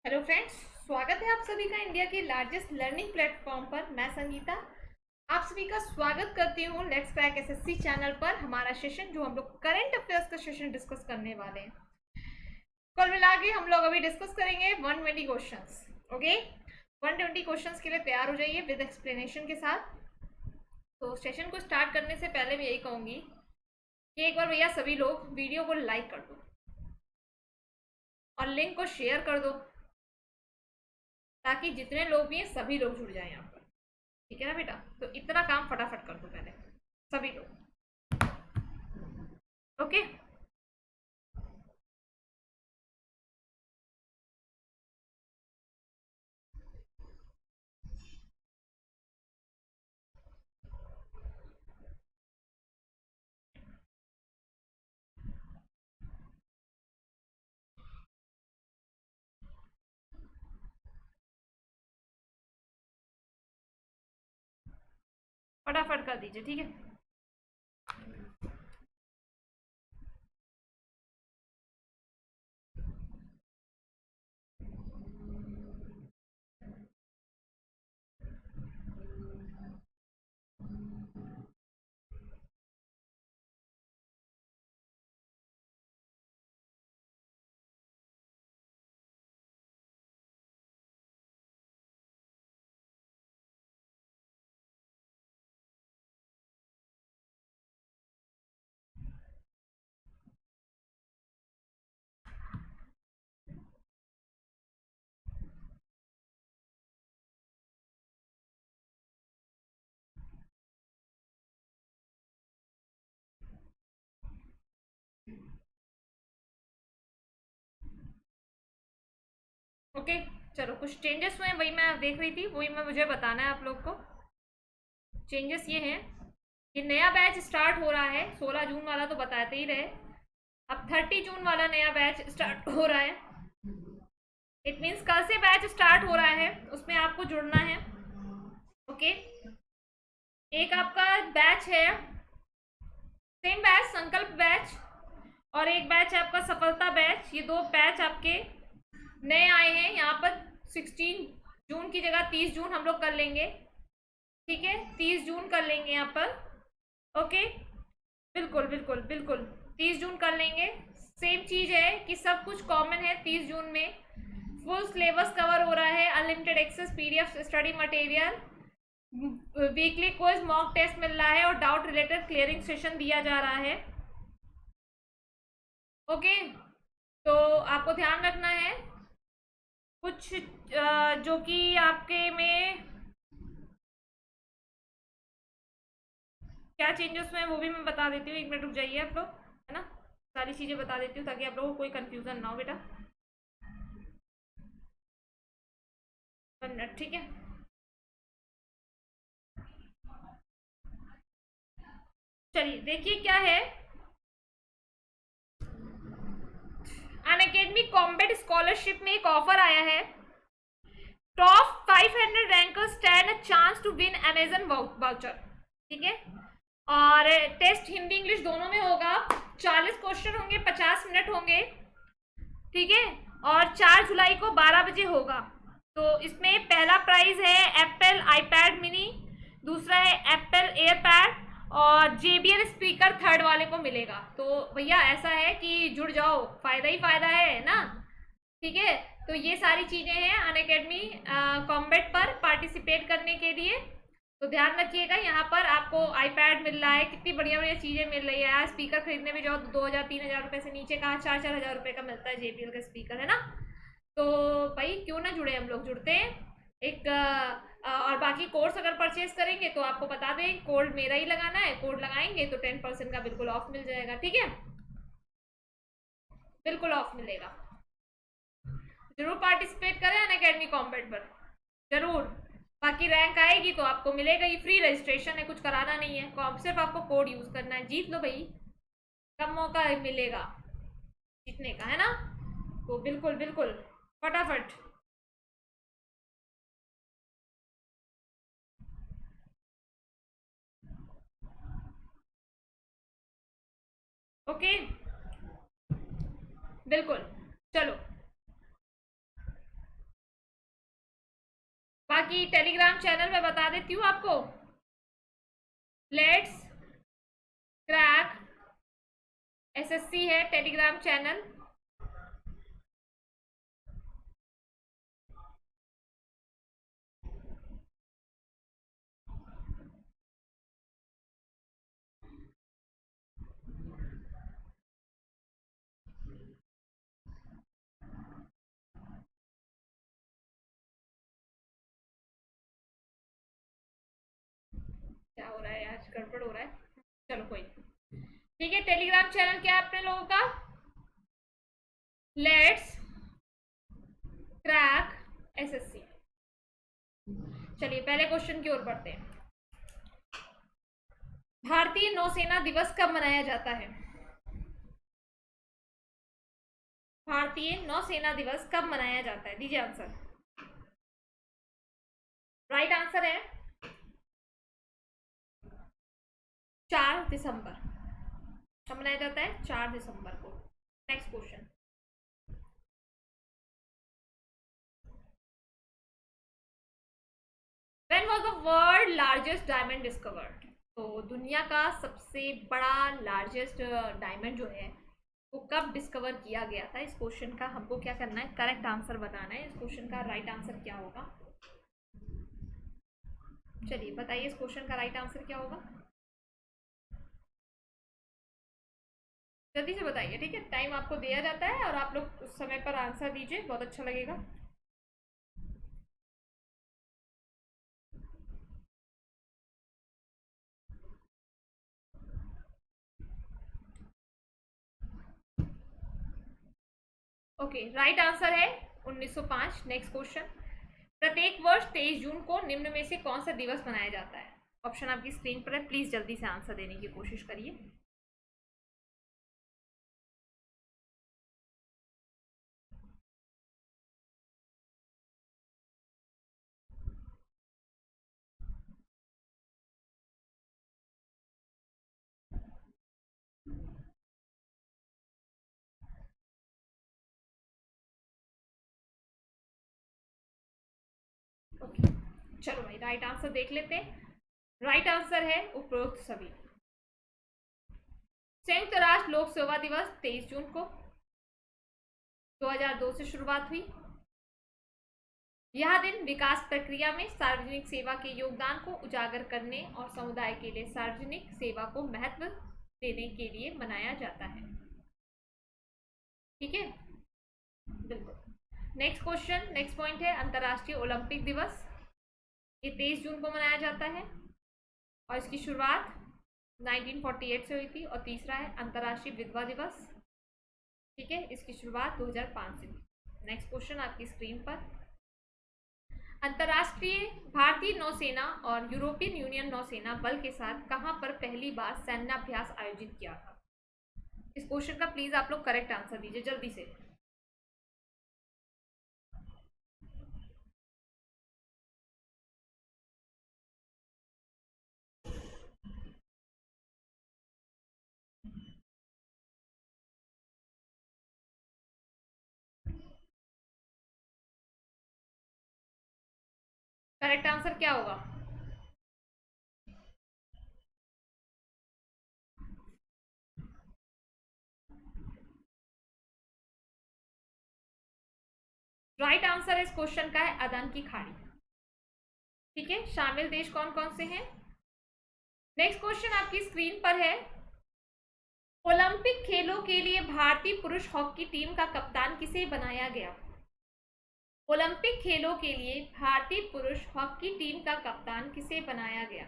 Hello friends, स्वागत है आप सभी का इंडिया के लार्जेस्ट लर्निंग प्लेटफॉर्म पर। मैं संगीता आप सभी का स्वागत करती हूँ लेट्स क्रैक एसएससी चैनल पर। हमारा सेशन जो हम लोग करंट अफेयर्स का सेशन डिस्कस करने वाले हैं, कुल मिला के हम लोग अभी डिस्कस करेंगे 120 क्वेश्चंस। ओके, 120 क्वेश्चंस के लिए तैयार हो जाइए विद एक्सप्लेनेशन के साथ। तो सेशन को स्टार्ट करने से पहले मैं यही कहूँगी कि एक बार भैया सभी लोग वीडियो को लाइक कर दो और लिंक को शेयर कर दो, ताकि जितने लोग भी हैं सभी लोग जुड़ जाएं यहाँ पर। ठीक है ना बेटा? तो इतना काम फटाफट कर दो पहले सभी लोग। ओके, फटाफट कर दीजिए। ठीक है, ओके। चलो, कुछ चेंजेस हुए हैं, वही मैं देख रही थी, वही मैं मुझे बताना है आप लोग को। चेंजेस ये हैं कि नया बैच स्टार्ट हो रहा है। 16 जून वाला तो बताते ही रहे, अब 30 जून वाला नया बैच स्टार्ट हो रहा है। इट मीन्स कल से बैच स्टार्ट हो रहा है, उसमें आपको जुड़ना है। ओके, एक आपका बैच है सेम बैच संकल्प बैच, और एक बैच है आपका सफलता बैच। ये दो बैच आपके नए आए हैं यहाँ पर। 16 जून की जगह 30 जून हम लोग कर लेंगे। ठीक है, 30 जून कर लेंगे यहाँ पर। ओके, बिल्कुल बिल्कुल बिल्कुल 30 जून कर लेंगे। सेम चीज है कि सब कुछ कॉमन है 30 जून में। फुल सिलेबस कवर हो रहा है, unlimited access PDF study material, weekly quiz mock test मिल रहा है और डाउट रिलेटेड क्लियरिंग सेशन दिया जा रहा है। ओके, तो आपको ध्यान रखना है कुछ जो कि आपके में क्या चेंजेस हुए हैं वो भी मैं बता देती हूँ। एक मिनट रुक जाइए आप लोग, है ना? सारी चीज़ें बता देती हूँ ताकि आप लोगों को कोई कंफ्यूजन ना हो बेटा। 1 मिनट, ठीक है। चलिए देखिए क्या है। अनअकैडमी कॉम्बैट स्कॉलरशिप में एक ऑफर आया है। Top 500 rankers stand a chance to win Amazon voucher. ठीक है, और टेस्ट हिंदी इंग्लिश दोनों में होगा। 40 क्वेश्चन होंगे, 50 मिनट होंगे। ठीक है, और 4 जुलाई को 12 बजे होगा। तो इसमें पहला प्राइज है एप्पल आईपैड मिनी, दूसरा है एप्पल एयरपैड, और JBL स्पीकर थर्ड वाले को मिलेगा। तो भैया ऐसा है कि जुड़ जाओ, फायदा ही फायदा है ना। ठीक है, तो ये सारी चीजें हैं अनअकैडमी कॉम्बैट पर पार्टिसिपेट करने के लिए। तो ध्यान रखिएगा, यहाँ पर आपको आईपैड मिल रहा है, कितनी बढ़िया बढ़िया चीजें मिल रही है यार। स्पीकर खरीदने में जाओ तो 2,000 3,000 रुपए से नीचे कहाँ 4,000 रुपए का मिलता है JBL का स्पीकर, है ना? तो भाई क्यों ना जुड़े, हम लोग जुड़ते हैं। एक और बाकी कोर्स अगर परचेज करेंगे तो आपको बता दें, कोड मेरा ही लगाना है। कोड लगाएंगे तो 10% का बिल्कुल ऑफ मिल जाएगा। ठीक है, बिल्कुल ऑफ मिलेगा। जरूर पार्टिसिपेट करें अनअकैडमी कॉम्बैट पर, जरूर। बाकी रैंक आएगी तो आपको मिलेगा ही। फ्री रजिस्ट्रेशन है, कुछ कराना नहीं है, सिर्फ आपको कोड यूज करना है। जीत लो भाई, कब मौका मिलेगा जीतने का, है ना? तो बिल्कुल बिल्कुल फटाफट। ओके, बिल्कुल। चलो, बाकी टेलीग्राम चैनल में बता देती हूँ आपको, लेट्स क्रैक एसएससी है टेलीग्राम चैनल। क्या हो रहा है आज, गड़बड़ हो रहा है, चलो कोई नहीं। ठीक है, टेलीग्राम चैनल क्या है अपने लोगों का, लेट्स क्रैक एसएससी। चलिए पहले क्वेश्चन की ओर बढ़ते हैं। भारतीय नौसेना दिवस कब मनाया जाता है? भारतीय नौसेना दिवस कब मनाया जाता है, दीजिए आंसर। राइट आंसर है 4 दिसंबर। कब मनाया जाता है? 4 दिसंबर को। Next question, when was the world largest diamond discovered? तो दुनिया का सबसे बड़ा लार्जेस्ट डायमंड जो है वो कब डिस्कवर किया गया था? इस क्वेश्चन का हमको क्या करना है, करेक्ट आंसर बताना है। इस क्वेश्चन का राइट आंसर क्या होगा? चलिए बताइए इस क्वेश्चन का राइट आंसर क्या होगा, जल्दी से बताइए। ठीक है, टाइम आपको दिया जाता है और आप लोग उस समय पर आंसर दीजिए, बहुत अच्छा लगेगा। ओके, राइट आंसर है 1905। नेक्स्ट क्वेश्चन, प्रत्येक वर्ष 23 जून को निम्न में से कौन सा दिवस मनाया जाता है? ऑप्शन आपकी स्क्रीन पर है, प्लीज जल्दी से आंसर देने की कोशिश करिए। ओके, चलो भाई राइट आंसर देख लेते हैं। राइट आंसर है उपरोक्त सभी। संयुक्त राष्ट्र लोक सेवा दिवस 23 जून को 2002 से शुरुआत हुई। यह दिन विकास प्रक्रिया में सार्वजनिक सेवा के योगदान को उजागर करने और समुदाय के लिए सार्वजनिक सेवा को महत्व देने के लिए मनाया जाता है। ठीक है, बिल्कुल। नेक्स्ट क्वेश्चन, नेक्स्ट पॉइंट है अंतर्राष्ट्रीय ओलंपिक दिवस। ये 23 जून को मनाया जाता है और इसकी शुरुआत 1948 से हुई थी। और तीसरा है अंतर्राष्ट्रीय विधवा दिवस। ठीक है, इसकी शुरुआत 2005 से हुई। नेक्स्ट क्वेश्चन आपकी स्क्रीन पर, अंतर्राष्ट्रीय भारतीय नौसेना और यूरोपियन यूनियन नौसेना बल के साथ कहां पर पहली बार सैन्याभ्यास आयोजित किया था? इस क्वेश्चन का प्लीज आप लोग करेक्ट आंसर दीजिए जल्दी से। करेक्ट आंसर क्या होगा? राइट आंसर इस क्वेश्चन का है अदन की खाड़ी। ठीक है, शामिल देश कौन कौन से हैं? नेक्स्ट क्वेश्चन आपकी स्क्रीन पर है, ओलंपिक खेलों के लिए भारतीय पुरुष हॉकी टीम का कप्तान किसे बनाया गया? ओलंपिक खेलों के लिए भारतीय पुरुष हॉकी टीम का कप्तान किसे बनाया गया?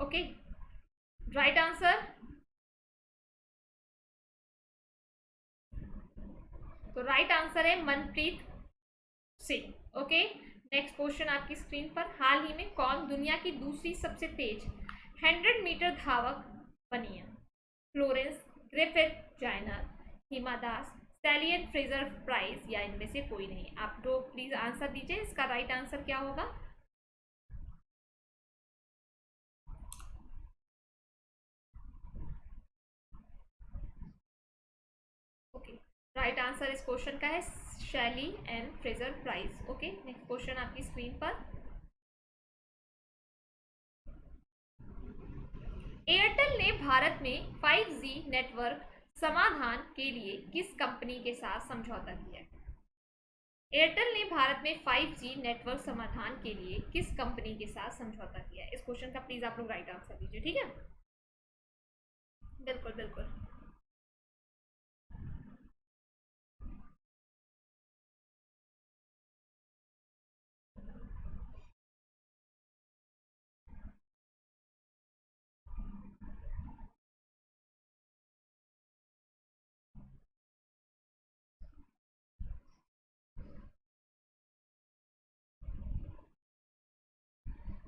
ओके, राइट आंसर, तो राइट आंसर है Manpreet Singh. Okay, next question आपकी स्क्रीन पर, हाल ही में कौन दुनिया की दूसरी सबसे तेज 100 मीटर धावक बनी है? Florence Griffith joiner, Hima Das, Salian Fraser price या इनमें से कोई नहीं? आप लोग प्लीज आंसर दीजिए, इसका राइट आंसर क्या होगा? राइट आंसर इस क्वेश्चन का है शैली and Fraser price. Okay, next question आपकी स्क्रीन पर। एयरटेल ने भारत में 5G नेटवर्क समाधान के लिए किस कंपनी के साथ समझौता किया है? एयरटेल ने भारत में 5G नेटवर्क समाधान के लिए किस कंपनी के साथ समझौता किया है? इस क्वेश्चन का प्लीज आप लोग राइट आंसर दीजिए, ठीक है? बिल्कुल बिल्कुल।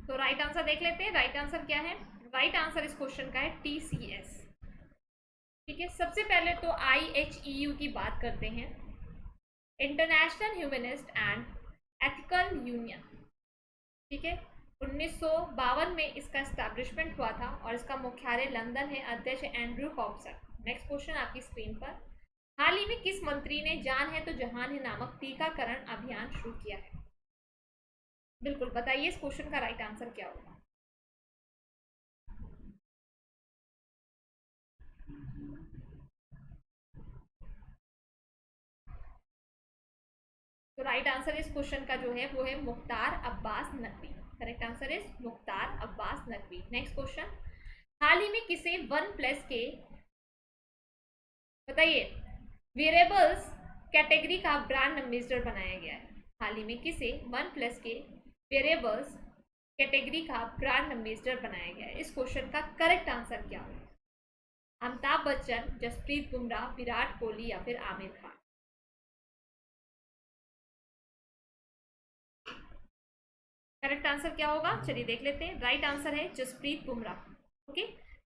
तो राइट आंसर देख लेते हैं। राइट आंसर क्या है? राइट आंसर इस क्वेश्चन का है TCS। ठीक है, सबसे पहले तो IHEU की बात करते हैं, international humanist and ethical union. ठीक है, 1952 में इसका एस्टैब्लिशमेंट हुआ था और इसका मुख्यालय लंदन है। अध्यक्ष एंड्रू हॉब्सन। नेक्स्ट क्वेश्चन आपकी स्क्रीन पर। हाल ही में किस मंत्री ने जान है तो जहान है नामक टीकाकरण अभियान शुरू किया है? बिल्कुल बताइए, इस क्वेश्चन का राइट आंसर क्या होगा? तो राइट आंसर इस क्वेश्चन का जो है वो है Mukhtar Abbas Naqvi. Correct answer is Mukhtar Abbas Naqvi. Next question, हाल ही में किसे OnePlus के बताइए वेरेबल्स कैटेगरी का ब्रांड एम्बेसडर बनाया गया है? हाल ही में किसे OnePlus के वेरेबल्स कैटेगरी का ब्रांड एम्बेसडर बनाया गया है? इस क्वेश्चन का करेक्ट आंसर क्या होगा? अमिताभ बच्चन, जसप्रीत बुमराह, विराट कोहली या फिर आमिर खान? करेक्ट आंसर क्या होगा? चलिए देख लेते हैं। राइट आंसर है Jasprit Bumrah. Okay,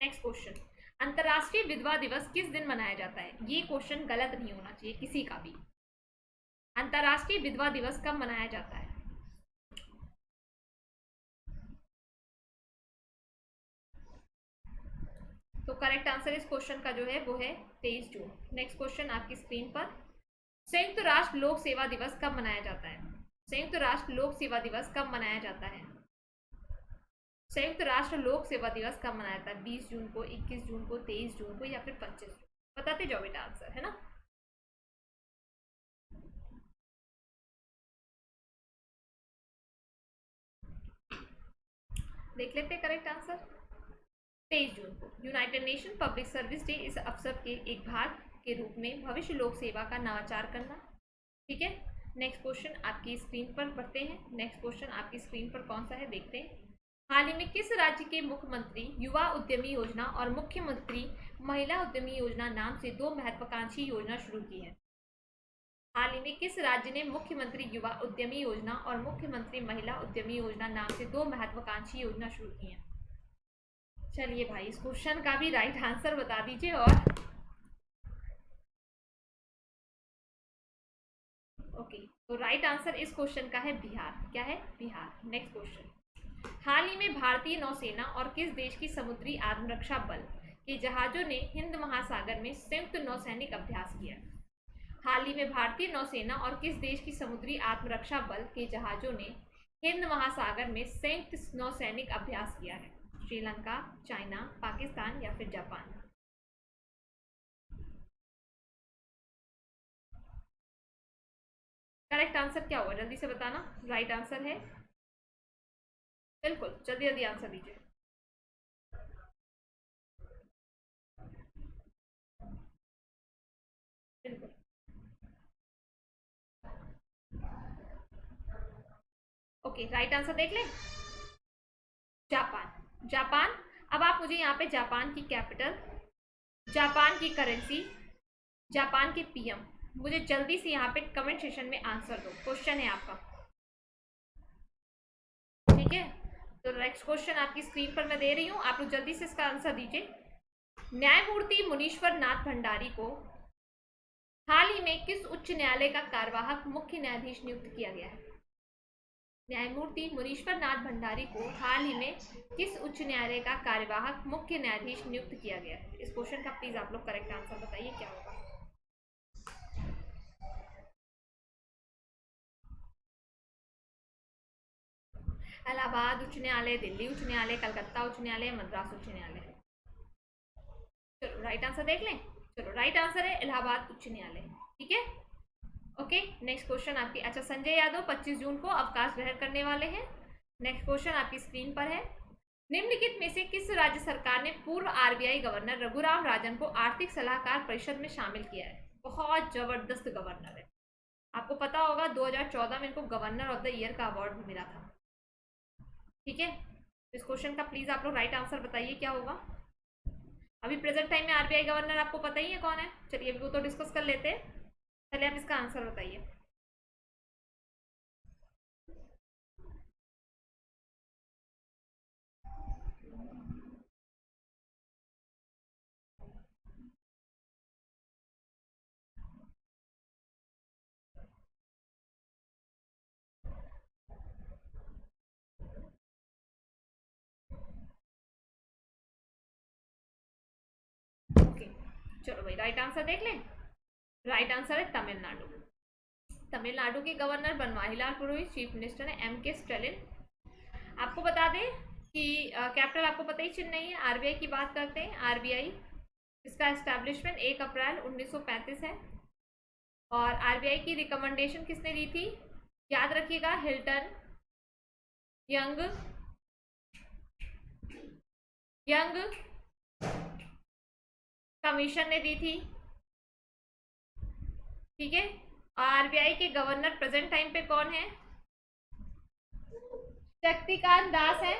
next question, अंतर्राष्ट्रीय विधवा दिवस किस दिन मनाया जाता है? ये क्वेश्चन गलत नहीं होना चाहिए किसी का भी। अंतर्राष्ट्रीय विधवा दिवस कब मनाया जाता है? तो करेक्ट आंसर इस क्वेश्चन का जो है वो है 23 जून। नेक्स्ट क्वेश्चन आपकी स्क्रीन पर, संयुक्त राष्ट्र लोक सेवा दिवस कब मनाया जाता है? संयुक्त राष्ट्र लोक सेवा दिवस कब मनाया जाता है? संयुक्त राष्ट्र लोक सेवा दिवस कब मनाया जाता है? 20 जून को, 21 जून को, 23 जून को या फिर 25 जून? बताते जाओ बेटा आंसर, है ना? देख लेते हैं करेक्ट आंसर। 23 जून को United nation public service day इस अवसर के एक भाग के रूप में भविष्य लोक सेवा का नवाचार करना। ठीक है, नेक्स्ट क्वेश्चन आपकी स्क्रीन पर पढ़ते हैं। नेक्स्ट क्वेश्चन आपकी स्क्रीन पर कौन सा है देखते हैं। हाल ही में किस राज्य के मुख्यमंत्री युवा उद्यमी योजना और मुख्यमंत्री महिला उद्यमी योजना नाम से दो महत्वाकांक्षी योजना शुरू की है? हाल ही में किस राज्य ने मुख्यमंत्री युवा उद्यमी योजना और मुख्यमंत्री महिला उद्यमी योजना नाम से दो महत्वाकांक्षी योजना शुरू की है? चलिए भाई, इस क्वेश्चन का भी राइट आंसर बता दीजिए। और ओके, तो राइट आंसर इस क्वेश्चन का है बिहार। क्या है? बिहार। नेक्स्ट क्वेश्चन, हाल ही में भारतीय नौसेना और किस देश की समुद्री आत्मरक्षा बल के जहाजों ने हिंद महासागर में संयुक्त नौसैनिक अभ्यास किया? हाल ही में भारतीय नौसेना और किस देश की समुद्री आत्मरक्षा बल के जहाजों ने हिंद महासागर में संयुक्त नौसैनिक अभ्यास किया है? श्रीलंका, चाइना, पाकिस्तान या फिर जापान? करेक्ट आंसर क्या होगा? जल्दी से बताना। राइट आंसर है बिल्कुल, जल्दी जल्दी आंसर दीजिए। बिल्कुल ओके, राइट आंसर देख लें, जापान। जापान। अब आप मुझे यहाँ पे जापान की कैपिटल, जापान की करेंसी, जापान के PM मुझे जल्दी से यहाँ पे कमेंट सेशन में आंसर दो। क्वेश्चन है आपका, ठीक है? तो नेक्स्ट क्वेश्चन आपकी स्क्रीन पर मैं दे रही हूँ, आप लोग जल्दी से इसका आंसर दीजिए। न्यायमूर्ति मुनीश्वर नाथ भंडारी को हाल ही में किस उच्च न्यायालय का कार्यवाहक मुख्य न्यायाधीश नियुक्त किया गया है? न्यायमूर्ति मुनीश्वर नाथ भंडारी को हाल ही में किस उच्च न्यायालय का कार्यवाहक मुख्य न्यायाधीश नियुक्त किया गया है? इस क्वेश्चन का प्लीज आप लोग करेक्ट आंसर बताइए क्या होगा? इलाहाबाद उच्च न्यायालय, दिल्ली उच्च न्यायालय, कलकत्ता उच्च न्यायालय, मद्रास उच्च न्यायालय। चलो राइट आंसर देख लें। चलो राइट आंसर है इलाहाबाद उच्च न्यायालय। ठीक है, ओके। नेक्स्ट क्वेश्चन आपकी, अच्छा, संजय यादव 25 जून को अवकाश ग्रहण करने वाले हैं। नेक्स्ट क्वेश्चन आपकी स्क्रीन पर है। निम्नलिखित में से किस राज्य सरकार ने पूर्व आरबीआई गवर्नर रघुराम राजन को आर्थिक सलाहकार परिषद में शामिल किया है? बहुत जबरदस्त गवर्नर है, आपको पता होगा 2014 में इनको गवर्नर ऑफ द ईयर का अवार्ड भी मिला था। ठीक है, इस क्वेश्चन का प्लीज आप लोग राइट आंसर बताइए क्या होगा। अभी प्रेजेंट टाइम में आरबीआई गवर्नर आपको पता ही है कौन है। चलिए अभी वो तो डिस्कस कर लेते हैं, पहले आप इसका आंसर बताइए। ओके, चलो भाई राइट आंसर देख लें। राइट आंसर है तमिलनाडु। तमिलनाडु के governor Banwarilal Purohit, chief minister है एम के स्टालिन। आपको बता दें कि कैपिटल आपको पता ही चेन्नई है। आरबीआई की बात करते हैं, आरबीआई इसका एस्टैब्लिशमेंट 1 अप्रैल 1935 है। और आरबीआई की रिकमेंडेशन किसने दी थी? याद रखिएगा, हिल्टन यंग कमीशन ने दी थी। ठीक है, आरबीआई के गवर्नर प्रेजेंट टाइम पे कौन है? शक्तिकांत दास है।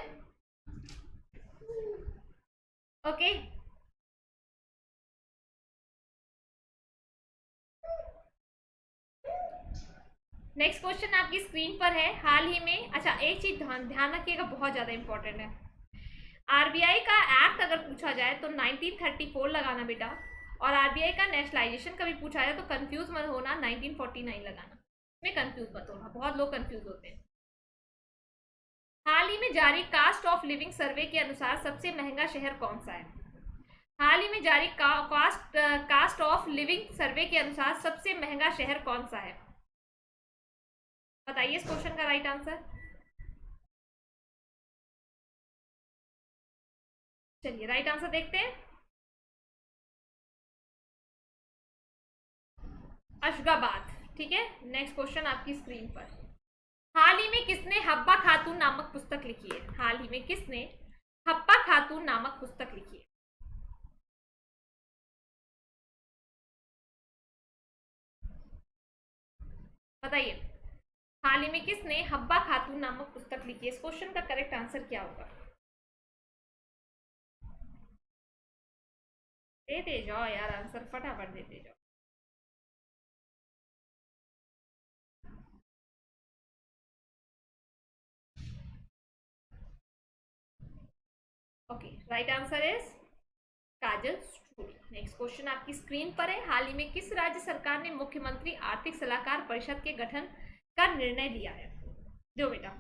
ओके, नेक्स्ट क्वेश्चन आपकी स्क्रीन पर है। हाल ही में, अच्छा एक चीज ध्यान रखिएगा, बहुत ज्यादा इंपॉर्टेंट है। आरबीआई का एक्ट अगर पूछा जाए तो 1934 लगाना बेटा, और आरबीआई का नेशनलाइजेशन कभी पूछा जाए तो कंफ्यूज मत होना, 1949 लगाना। इसमें कंफ्यूज मत होना, बहुत लोग कंफ्यूज होते हैं। हाल ही में जारी कास्ट ऑफ लिविंग सर्वे के अनुसार सबसे महंगा शहर कौन सा है? हाल ही में जारी कास्ट ऑफ लिविंग सर्वे के अनुसार सबसे महंगा शहर कौन सा है? बताइए इस क्वेश्चन का राइट आंसर। चलिए राइट आंसर देखते हैं। अशगाबाद। ठीक है, नेक्स्ट क्वेश्चन आपकी स्क्रीन पर। हाल ही में किसने हब्बा खातून नामक पुस्तक लिखी है? हाल ही में किसने हब्बा खातून नामक पुस्तक लिखी है? बताइए, हाल ही में किसने हब्बा खातून नामक पुस्तक लिखी है? इस क्वेश्चन का करेक्ट आंसर क्या होगा? देते जाओ यार आंसर, फटाफट देते जाओ। Okay, right answer is Kajal sturdy. Next question आपकी स्क्रीन पर है। हाल ही में किस राज्य सरकार ने मुख्यमंत्री आर्थिक सलाहकार परिषद के गठन का निर्णय लिया है? जो बेटा,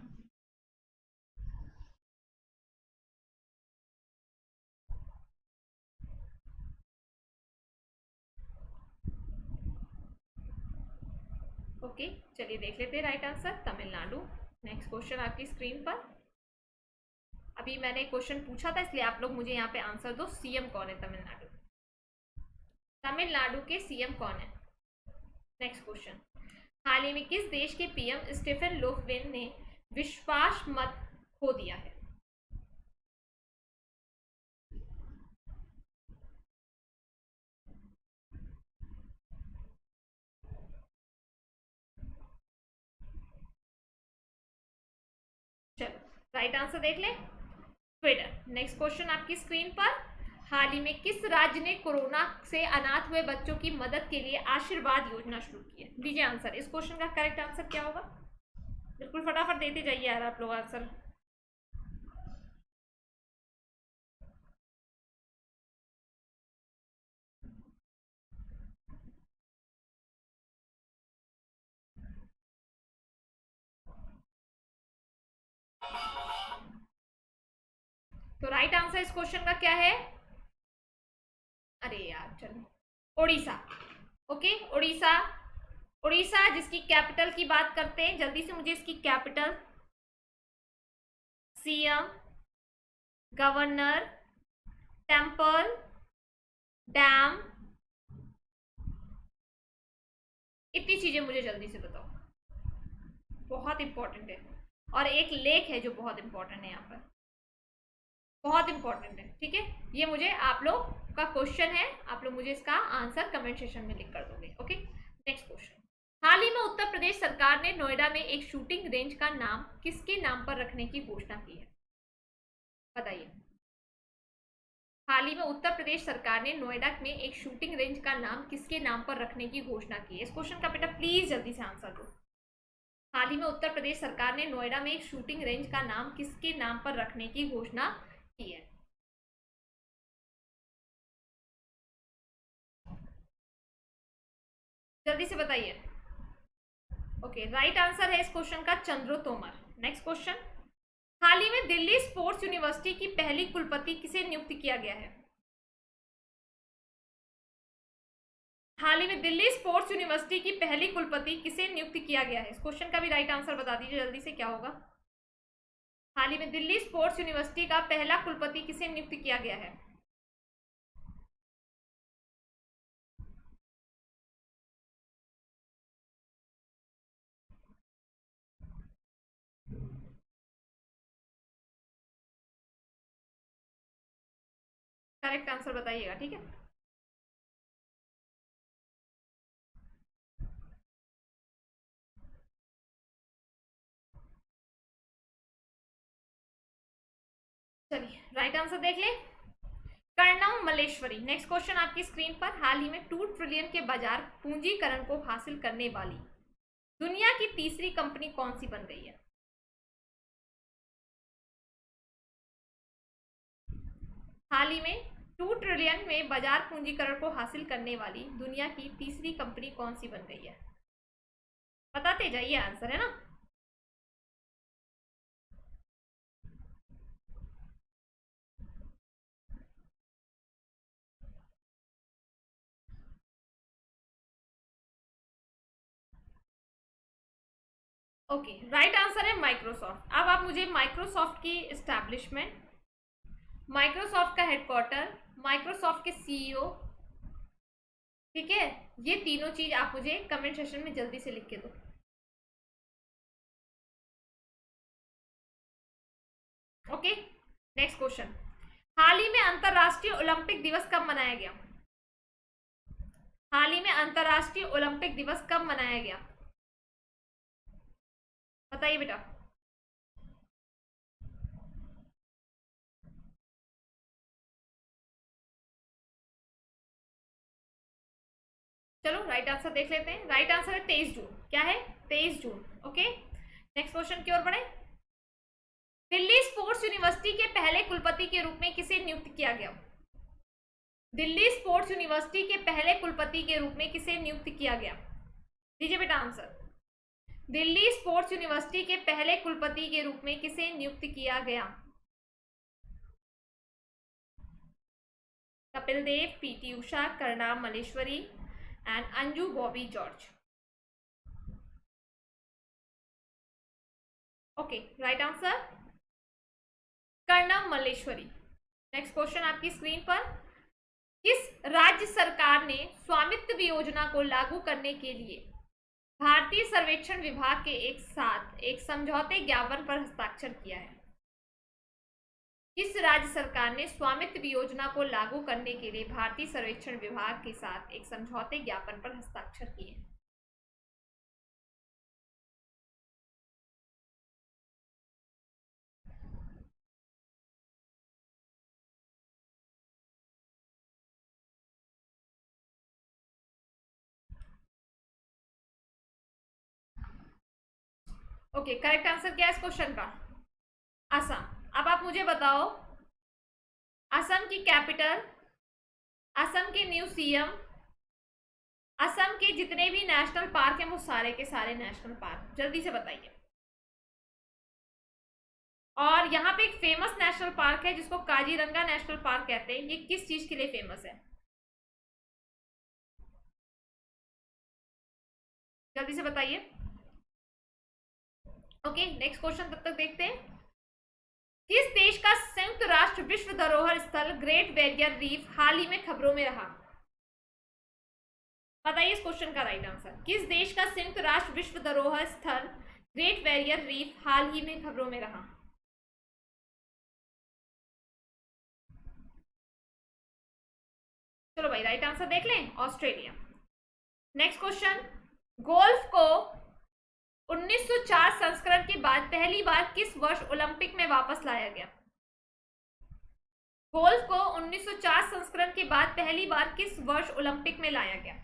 ओके चलिए देख लेते हैं right answer, Tamil Nadu. Next question आपकी स्क्रीन पर। अभी मैंने क्वेश्चन पूछा था इसलिए आप लोग मुझे यहाँ पे आंसर दो, सीएम कौन है तमिलनाडु? तमिलनाडु के सीएम कौन है? नेक्स्ट क्वेश्चन, हाल ही में किस देश के पीएम स्टीफन लोफवेन ने विश्वास मत खो दिया है? चलो राइट आंसर देख लें, ट्विटर। नेक्स्ट क्वेश्चन आपकी स्क्रीन पर। हाल ही में किस राज्य ने कोरोना से अनाथ हुए बच्चों की मदद के लिए आशीर्वाद योजना शुरू की है? दीजिए आंसर, इस क्वेश्चन का करेक्ट आंसर क्या होगा? बिल्कुल फटाफट देते जाइए यार आप लोग आंसर। तो राइट आंसर इस क्वेश्चन का क्या है? अरे यार चलो, उड़ीसा। ओके, उड़ीसा। उड़ीसा जिसकी कैपिटल की बात करते हैं, जल्दी से मुझे इसकी capital. CM, governor, temple, dam, इतनी चीजें मुझे जल्दी से बताओ, बहुत इंपॉर्टेंट है। और एक लेक है जो बहुत इंपॉर्टेंट है, यहाँ पर बहुत इंपॉर्टेंट है, ठीक है। ये मुझे आप लोग का क्वेश्चन है, आप लोग मुझे इसका आंसर कमेंट सेक्शन में लिख कर दोगे। Okay, next question. हाल ही में उत्तर प्रदेश सरकार ने नोएडा में एक शूटिंग रेंज का नाम किसके नाम पर रखने की घोषणा की है? बताइए। हाल ही में उत्तर प्रदेश सरकार ने नोएडा में एक शूटिंग रेंज का नाम किसके नाम पर रखने की घोषणा की है? इस क्वेश्चन का बेटा प्लीज जल्दी से आंसर दो। हाल ही में उत्तर प्रदेश सरकार ने नोएडा में एक शूटिंग रेंज का नाम किसके नाम पर रखने की घोषणा की है? जल्दी से बताइए। ओके, राइट आंसर है इस क्वेश्चन का चंद्रू तोमर। Next question. हाल ही में दिल्ली स्पोर्ट्स यूनिवर्सिटी की पहली कुलपति किसे नियुक्त किया गया है? हाल ही में दिल्ली स्पोर्ट्स यूनिवर्सिटी की पहली कुलपति किसे नियुक्त किया गया है? इस क्वेश्चन का भी राइट आंसर बता दीजिए जल्दी से, क्या होगा? हाल ही में दिल्ली स्पोर्ट्स यूनिवर्सिटी का पहला कुलपति किसे नियुक्त किया गया है? करेक्ट आंसर बताइएगा, ठीक है। चलिए राइट आंसर देख ले। कर्णम मल्लेश्वरी। नेक्स्ट क्वेश्चन आपकी स्क्रीन पर। हाल ही में 2 ट्रिलियन के बाजार पूंजीकरण को हासिल करने वाली दुनिया की तीसरी कंपनी कौन सी बन गई है? हाल ही में 2 ट्रिलियन में बाजार पूंजीकरण को हासिल करने वाली दुनिया की तीसरी कंपनी कौन सी बन गई है? बताते जाइए, आंसर है ना। ओके, राइट आंसर है माइक्रोसॉफ्ट। अब आप मुझे माइक्रोसॉफ्ट की एस्टैब्लिशमेंट, माइक्रोसॉफ्ट का हेडक्वार्टर, माइक्रोसॉफ्ट के सीईओ, ठीक है, ये तीनों चीज आप मुझे कमेंट सेक्शन में जल्दी से लिख के दो। Okay, next question. हाल ही में अंतरराष्ट्रीय ओलंपिक दिवस कब मनाया गया? हाल ही में अंतरराष्ट्रीय ओलंपिक दिवस कब मनाया गया? बताइए बेटा। चलो राइट आंसर देख लेते हैं। राइट आंसर है 23 जून। क्या है? 23 जून। ओके, नेक्स्ट क्वेश्चन की ओर बढ़े। दिल्ली स्पोर्ट्स यूनिवर्सिटी के पहले कुलपति के रूप में किसे नियुक्त किया गया? दिल्ली स्पोर्ट्स यूनिवर्सिटी के पहले कुलपति के रूप में किसे नियुक्त किया गया? दीजिए बेटा आंसर। दिल्ली स्पोर्ट्स यूनिवर्सिटी के पहले कुलपति के रूप में किसे नियुक्त किया गया? Kapil Dev, PT Usha, Karnam Malleswari and Anju Bobby George. Okay, right answer Karnam Malleswari. Next question आपकी स्क्रीन पर। किस राज्य सरकार ने स्वामित्व योजना को लागू करने के लिए भारतीय सर्वेक्षण विभाग के एक साथ एक समझौते ज्ञापन पर हस्ताक्षर किया है? किस राज्य सरकार ने स्वामित्व योजना को लागू करने के लिए भारतीय सर्वेक्षण विभाग के साथ एक समझौते ज्ञापन पर हस्ताक्षर किए? ओके, करेक्ट आंसर क्या है इस क्वेश्चन का? असम। अब आप मुझे बताओ, असम की कैपिटल, असम के न्यू सीएम, असम के जितने भी नेशनल पार्क हैं वो सारे के सारे नेशनल पार्क, जल्दी से बताइए। और यहाँ पे एक फेमस नेशनल पार्क है जिसको काजीरंगा नेशनल पार्क कहते हैं, ये किस चीज के लिए फेमस है? जल्दी से बताइए। ओके, नेक्स्ट क्वेश्चन तब तक देखते हैं। किस देश का संयुक्त राष्ट्र विश्व धरोहर स्थल ग्रेट बैरियर रीफ हाल ही में खबरों में रहा? बताइए इस क्वेश्चन का राइट आंसर। किस देश का संयुक्त राष्ट्र विश्व धरोहर स्थल ग्रेट बैरियर रीफ हाल ही में खबरों में रहा? चलो भाई राइट आंसर देख लें, ऑस्ट्रेलिया। नेक्स्ट क्वेश्चन, गोल्फ को 1904 संस्करण के बाद पहली बार किस वर्ष ओलंपिक में वापस लाया गया? गोल्फ को 1904 संस्करण के बाद पहली बार किस वर्ष ओलंपिक में लाया गया?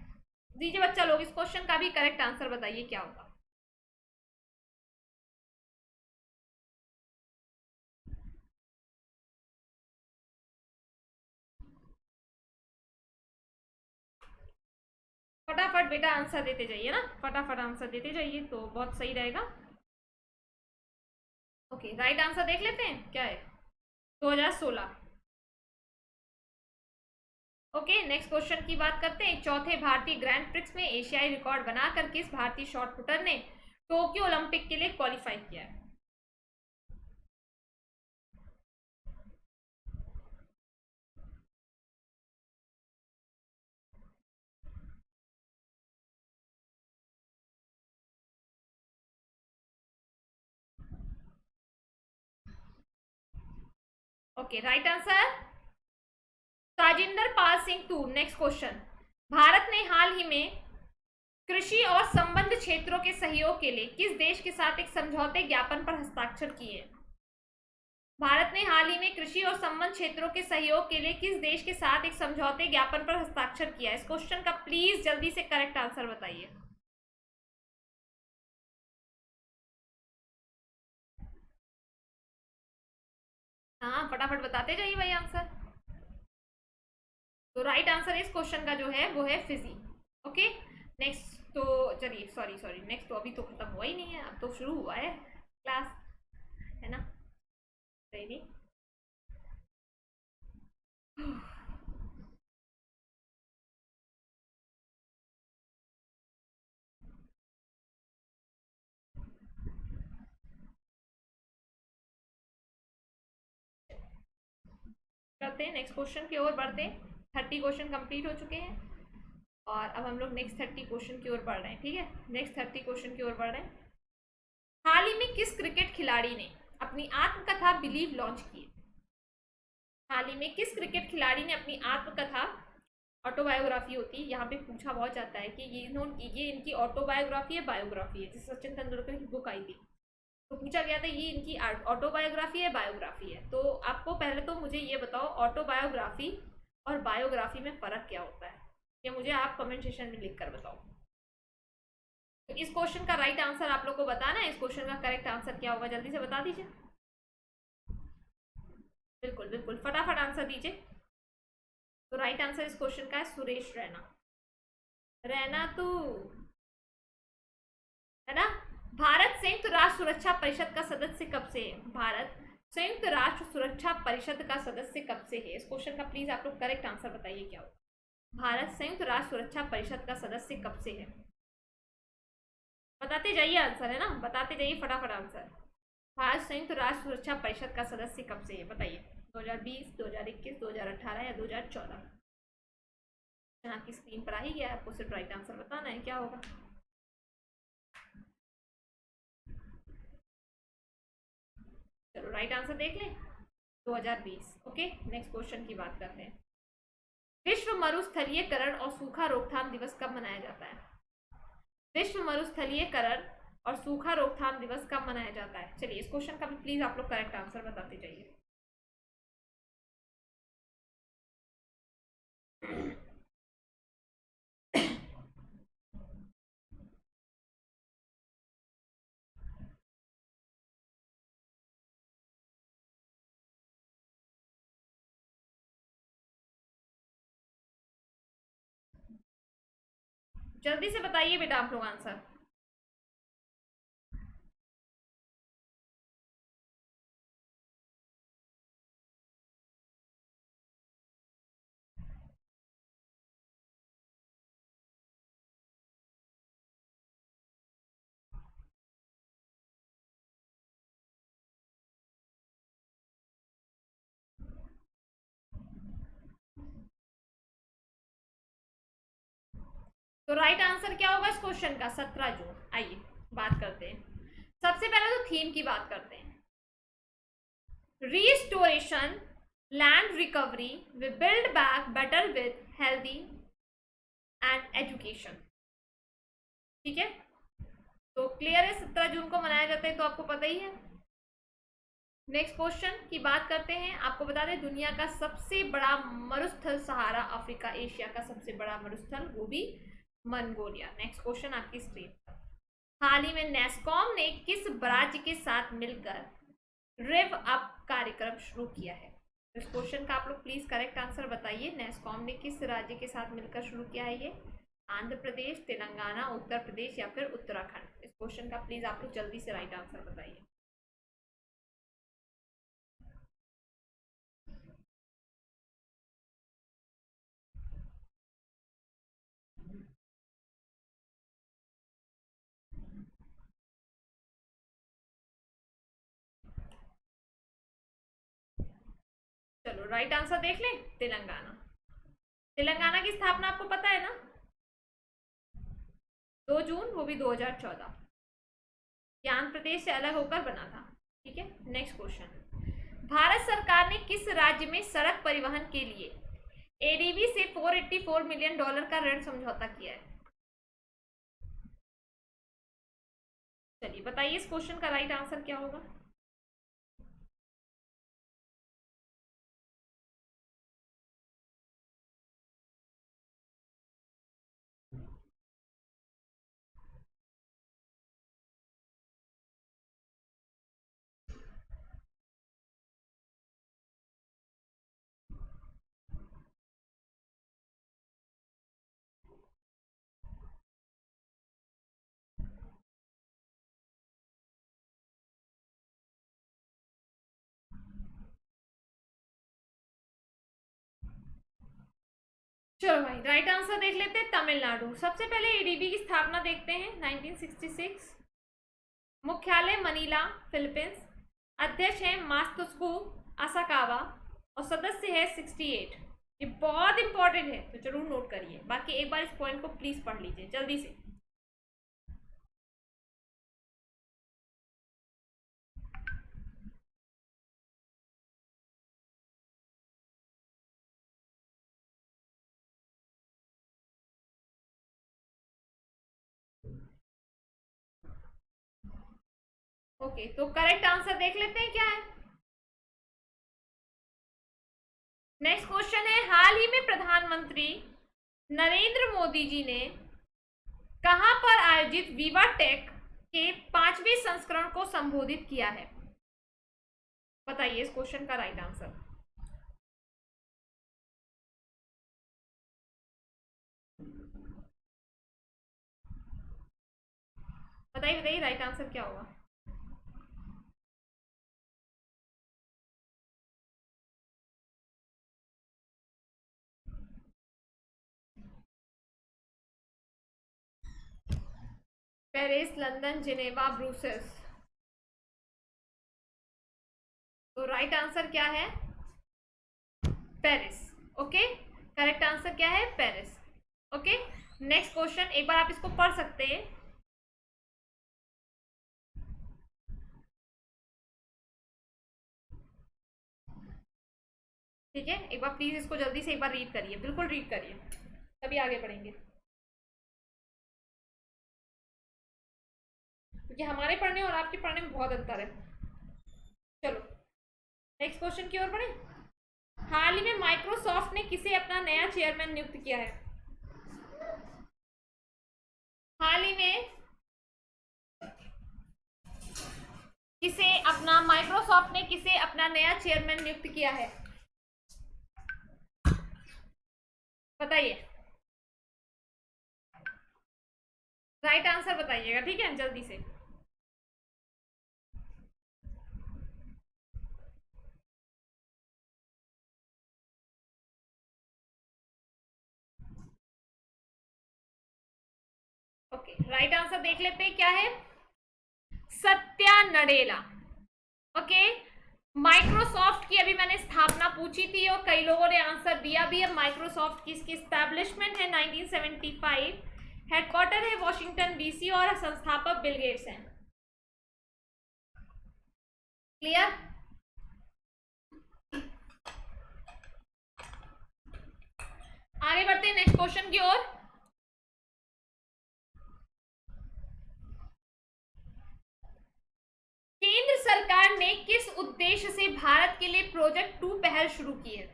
दीजिए बच्चा लोग, इस क्वेश्चन का भी करेक्ट आंसर बताइए क्या होगा। फटाफट बेटा आंसर देते जाइए ना, फटाफट आंसर देते जाइए तो बहुत सही रहेगा। ओके राइट आंसर देख लेते हैं क्या है, 2016। ओके नेक्स्ट क्वेश्चन की बात करते हैं। चौथे भारतीय ग्रैंड प्रिक्स में एशियाई रिकॉर्ड बनाकर किस भारतीय शॉट पुटर ने टोक्यो ओलंपिक के लिए क्वालिफाई किया है? Okay right answer Tajinder Pal Singh तूर। नेक्स्ट क्वेश्चन, भारत ने हाल ही में कृषि और संबद्ध क्षेत्रों के सहयोग के लिए किस देश के साथ एक समझौते ज्ञापन पर हस्ताक्षर किए? भारत ने हाल ही में कृषि और संबद्ध क्षेत्रों के सहयोग के लिए किस देश के साथ एक समझौते ज्ञापन पर हस्ताक्षर किया? इस क्वेश्चन का प्लीज जल्दी से करेक्ट आंसर बताइए। हाँ फटाफट बताते जाइए भाई आंसर। तो राइट आंसर इस क्वेश्चन का जो है वो है फिजी। ओके नेक्स्ट, तो चलिए सॉरी सॉरी, नेक्स्ट तो अभी तो खत्म हुआ ही नहीं है, अब तो शुरू हुआ है क्लास, है ना? सही नहीं। करते हैं नेक्स्ट क्वेश्चन की ओर बढ़ते हैं। 30 क्वेश्चन कंप्लीट हो चुके हैं और अब हम लोग नेक्स्ट 30 क्वेश्चन की ओर बढ़ रहे हैं। ठीक है, नेक्स्ट 30 क्वेश्चन की ओर बढ़ रहे हैं। हाल ही में किस क्रिकेट खिलाड़ी ने अपनी आत्मकथा बिलीव लॉन्च की? हाल ही में किस क्रिकेट खिलाड़ी ने अपनी आत्मकथा, ऑटोबायोग्राफी होती है यहाँ पे पूछा बहुत जाता है कि ये इनकी ऑटोबायोग्राफी है बायोग्राफी है, जैसे सचिन तेंदुलकर की बुक आई थी तो पूछा गया था ये इनकी ऑटोबायोग्राफी है बायोग्राफी है। तो आपको पहले तो मुझे ये बताओ ऑटोबायोग्राफी और बायोग्राफी में फ़र्क क्या होता है, ये मुझे आप कमेंट सेक्शन में लिख कर बताओ। तो इस क्वेश्चन का राइट आंसर आप लोग को बताना है, इस क्वेश्चन का करेक्ट आंसर क्या होगा जल्दी से बता दीजिए। बिल्कुल बिल्कुल फटाफट आंसर दीजिए। तो राइट आंसर इस क्वेश्चन का है सुरेश रैना। रैना तू, है ना? भारत संयुक्त राष्ट्र सुरक्षा परिषद का सदस्य कब से है? भारत संयुक्त राष्ट्र सुरक्षा परिषद का सदस्य कब से है? इस क्वेश्चन का प्लीज आप लोग करेक्ट आंसर बताइए क्या होगा। भारत संयुक्त राष्ट्र सुरक्षा परिषद का सदस्य कब से है? बताते जाइए आंसर, है ना, बताते जाइए फटाफट आंसर। भारत संयुक्त राष्ट्र सुरक्षा परिषद का सदस्य कब से है बताइए। 2020, 2021, 2018 या 2014? आपकी स्क्रीन पर आ ही गया, आपको सिर्फ राइट आंसर बताना है क्या होगा। चलो राइट आंसर देख लें, 2020। ओके नेक्स्ट क्वेश्चन की बात करते हैं। विश्व मरुस्थलीयकरण और सूखा रोकथाम दिवस कब मनाया जाता है? विश्व मरुस्थलीयकरण और सूखा रोकथाम दिवस कब मनाया जाता है? चलिए इस क्वेश्चन का भी प्लीज आप लोग करेक्ट आंसर बताते जाइए। जल्दी से बताइए बेटा आप लोग आंसर। तो राइट आंसर क्या होगा इस क्वेश्चन का? 17 जून। आइए बात करते हैं, सबसे पहले तो थीम की बात करते हैं। Restoration, land recovery, we build back better with healthy and education. ठीक है, तो क्लियर है, 17 जून को मनाया जाता है, तो आपको पता ही है। नेक्स्ट क्वेश्चन की बात करते हैं। आपको बता दें दुनिया का सबसे बड़ा मरुस्थल सहारा अफ्रीका, एशिया का सबसे बड़ा मरुस्थल वो भी मंगोलिया। नेक्स्ट क्वेश्चन आपकी स्क्रीन पर। हाल ही में नेस्कॉम ने किस राज्य के साथ मिलकर रिव अप कार्यक्रम शुरू किया है? इस क्वेश्चन का आप लोग प्लीज करेक्ट आंसर बताइए। नेस्कॉम ने किस राज्य के साथ मिलकर शुरू किया है ये? आंध्र प्रदेश, तेलंगाना, उत्तर प्रदेश या फिर उत्तराखंड? इस क्वेश्चन का प्लीज आप लोग जल्दी से राइट आंसर बताइए। चलो राइट आंसर देख लें, तेलंगाना। तेलंगाना की स्थापना आपको पता है ना, 2 जून, वो भी 2014। ये आंध्र प्रदेश से अलग होकर बना था। ठीक है, नेक्स्ट क्वेश्चन। भारत सरकार ने किस राज्य में सड़क परिवहन के लिए एडीबी से $484 मिलियन का ऋण समझौता किया है? चलिए बताइए इस क्वेश्चन का राइट आंसर क्या होगा? चलो भाई राइट आंसर देख लेते हैं, तमिलनाडु। सबसे पहले एडीबी की स्थापना देखते हैं, 1966। मुख्यालय मनीला, फिलीपींस। अध्यक्ष है मात्सुको असाकावा और सदस्य है 68। ये बहुत इंपॉर्टेंट है तो जरूर नोट करिए। बाकी एक बार इस पॉइंट को प्लीज पढ़ लीजिए जल्दी से। ओके, तो करेक्ट आंसर देख लेते हैं क्या है। नेक्स्ट क्वेश्चन है, हाल ही में प्रधानमंत्री नरेंद्र मोदी जी ने कहां पर आयोजित विवा टेक के 5वें संस्करण को संबोधित किया है? बताइए इस क्वेश्चन का राइट आंसर। बताइए बताइए राइट आंसर क्या होगा? Paris, London, Geneva, Brussels. तो राइट आंसर क्या है? पेरिस। ओके, करेक्ट आंसर क्या है? पेरिस। ओके, नेक्स्ट क्वेश्चन, एक बार आप इसको पढ़ सकते हैं। ठीक है, एक बार प्लीज इसको जल्दी से एक बार रीड करिए, बिल्कुल रीड करिए, तभी आगे बढ़ेंगे, क्योंकि हमारे पढ़ने और आपके पढ़ने में बहुत अंतर है। चलो नेक्स्ट क्वेश्चन की ओर बढ़े। हाल ही में माइक्रोसॉफ्ट ने किसे अपना नया चेयरमैन नियुक्त किया है? हाल ही में माइक्रोसॉफ्ट ने किसे अपना नया चेयरमैन नियुक्त किया है? बताइए, राइट आंसर बताइएगा, ठीक है, जल्दी से। ओके, राइट आंसर देख लेते हैं क्या है? सत्या नडेला। ओके, माइक्रोसॉफ्ट की अभी मैंने स्थापना पूछी थी और कई लोगों ने आंसर दिया भी है। माइक्रोसॉफ्ट की इसकी एस्टैब्लिशमेंट है 1975। हेडक्वार्टर है वॉशिंगटन डीसी और संस्थापक बिल गेट्स हैं। क्लियर? आगे बढ़ते हैं नेक्स्ट क्वेश्चन की ओर। केंद्र सरकार ने किस उद्देश्य से भारत के लिए प्रोजेक्ट 2 पहल शुरू की है?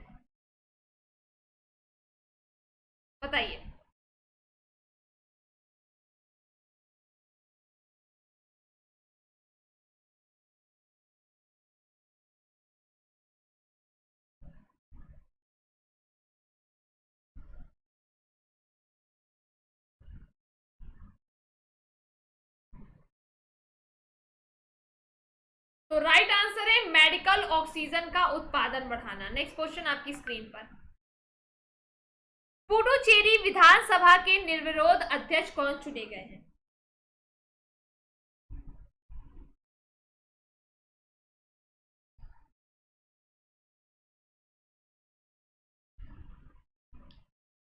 बताइए। तो राइट आंसर है मेडिकल ऑक्सीजन का उत्पादन बढ़ाना। नेक्स्ट क्वेश्चन आपकी स्क्रीन पर। पुडुचेरी विधानसभा के निर्विरोध अध्यक्ष कौन चुने गए हैं?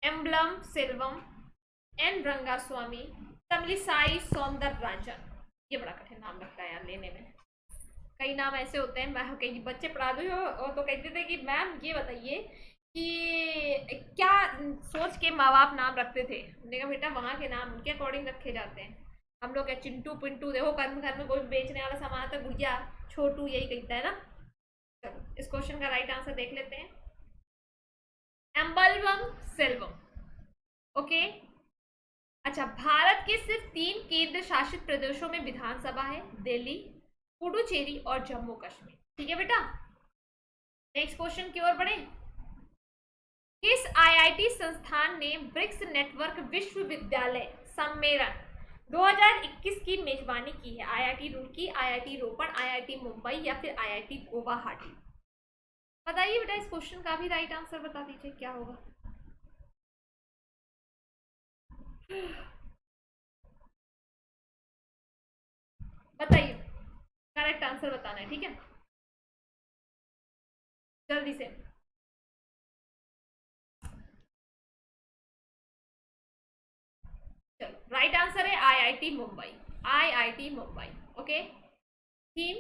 एम्बलम सिल्वम, एन रंगास्वामी, तमिलिसाई सौंदरराजन। ये बड़ा कठिन नाम लगता है यार लेने में। कई नाम ऐसे होते हैं, मैं कई बच्चे पढ़ा दो और तो कहते थे कि मैम ये बताइए कि क्या सोच के माँ बाप नाम रखते थे। हमने कहा बेटा वहाँ के नाम उनके अकॉर्डिंग रखे जाते हैं। हम लोग क्या चिंटू पिंटू, देखो कर्म घर में कोई बेचने वाला सामान आता गुड़िया छोटू यही कहता है ना। चलो इस क्वेश्चन का राइट आंसर देख लेते हैं। एम्बलम सिल्वम। ओके। अच्छा, भारत के सिर्फ 3 केंद्र शासित प्रदेशों में विधानसभा है, दिल्ली, पुडुचेरी और जम्मू कश्मीर। ठीक है बेटा, नेक्स्ट क्वेश्चन की ओर बढ़े। किस आईआईटी संस्थान ने ब्रिक्स नेटवर्क विश्वविद्यालय सम्मेलन 2021 की मेजबानी की है? आईआईटी रुड़की, आईआईटी रोपड़, आईआईटी मुंबई या फिर आईआईटी गुवाहाटी? बताइए बेटा, इस क्वेश्चन का भी राइट आंसर बता दीजिए क्या होगा। बताइए, करेक्ट आंसर बताना है, ठीक है, जल्दी से। चलो राइट आंसर है IIT Mumbai. IIT Mumbai. Okay. Theme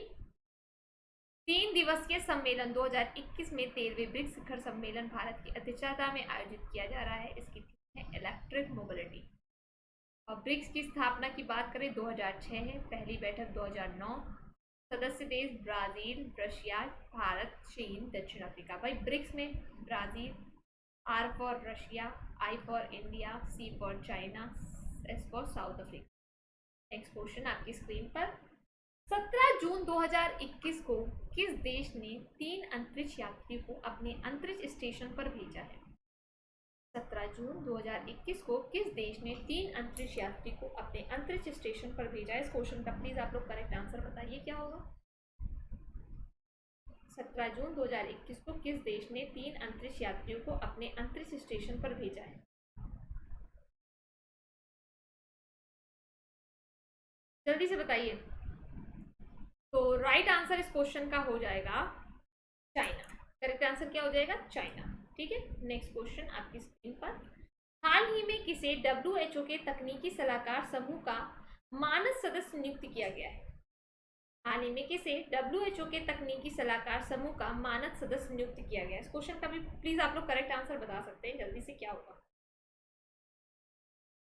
3 दिवसीय सम्मेलन 2021 में 13वें ब्रिक्स शिखर सम्मेलन भारत की अध्यक्षता में आयोजित किया जा रहा है। इसकी थीम है इलेक्ट्रिक मोबिलिटी। और ब्रिक्स की स्थापना की बात करें 2006 है, पहली बैठक 2009। सदस्य देश ब्राजील, रशिया, भारत, चीन, दक्षिण अफ्रीका। भाई ब्रिक्स में Brazil, R for Russia, I for India, C for China, S for South Africa. Next question आपकी स्क्रीन पर। 17 जून 2021 को किस देश ने 3 अंतरिक्ष यात्रियों को अपने अंतरिक्ष स्टेशन पर भेजा है? 17 जून 2021 को किस देश ने 3 अंतरिक्ष यात्री को अपने अंतरिक्ष स्टेशन पर भेजा है? इस क्वेश्चन का प्लीज आप लोग करेक्ट आंसर बताइए क्या होगा। 17 जून 2021 को किस देश ने 3 अंतरिक्ष यात्रियों को अपने अंतरिक्ष स्टेशन पर भेजा है? जल्दी से बताइए। तो राइट आंसर इस क्वेश्चन का हो जाएगा चाइना। करेक्ट आंसर क्या हो जाएगा? चाइना। ठीक है, नेक्स्ट क्वेश्चन आपकी स्क्रीन पर। हाल ही में किसे WHO के तकनीकी सलाहकार समूह का मानद सदस्य नियुक्त किया गया है? हाल ही में किसे WHO के तकनीकी सलाहकार समूह का मानद सदस्य नियुक्त किया गया है? इस क्वेश्चन का भी प्लीज आप लोग करेक्ट आंसर बता सकते हैं जल्दी से, क्या होगा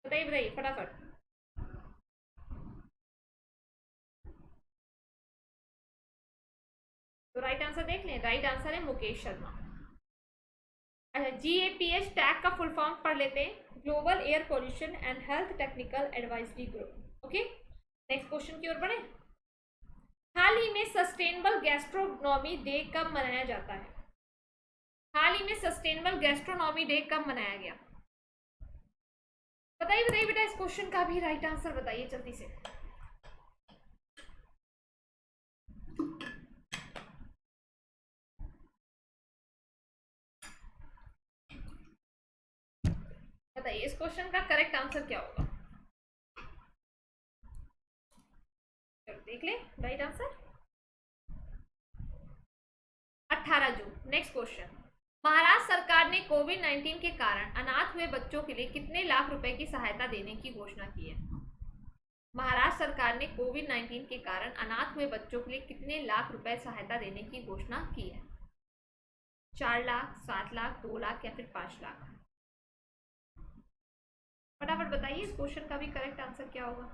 बताइए बताइए फटाफट। तो राइट आंसर देख लें, राइट आंसर है मुकेश शर्मा। अच्छा, GAPH टैग का फुल फॉर्म पढ़ लेते हैं, global air pollution and health technical advisory group. Okay, next question की ओर बढ़े। हाल ही में सस्टेनेबल गैस्ट्रोनॉमी डे कब मनाया जाता है? हाल ही में सस्टेनेबल गैस्ट्रोनॉमी डे कब मनाया गया? बताइए बताइए बेटा, इस क्वेश्चन का भी राइट आंसर बताइए जल्दी से। बताइए इस क्वेश्चन का करेक्ट आंसर क्या होगा। चलो देख ले, राइट आंसर 18 जून। Next question. महाराष्ट्र सरकार ने कोविड-19 के कारण अनाथ हुए बच्चों के लिए कितने लाख रुपए की सहायता देने की घोषणा की है? महाराष्ट्र सरकार ने कोविड-19 के कारण अनाथ हुए बच्चों के लिए कितने लाख रुपए सहायता देने की घोषणा की है? 4 लाख, 7 लाख, 2 लाख या फिर 5 लाख? फटाफट बताइए इस क्वेश्चन का भी करेक्ट आंसर क्या होगा।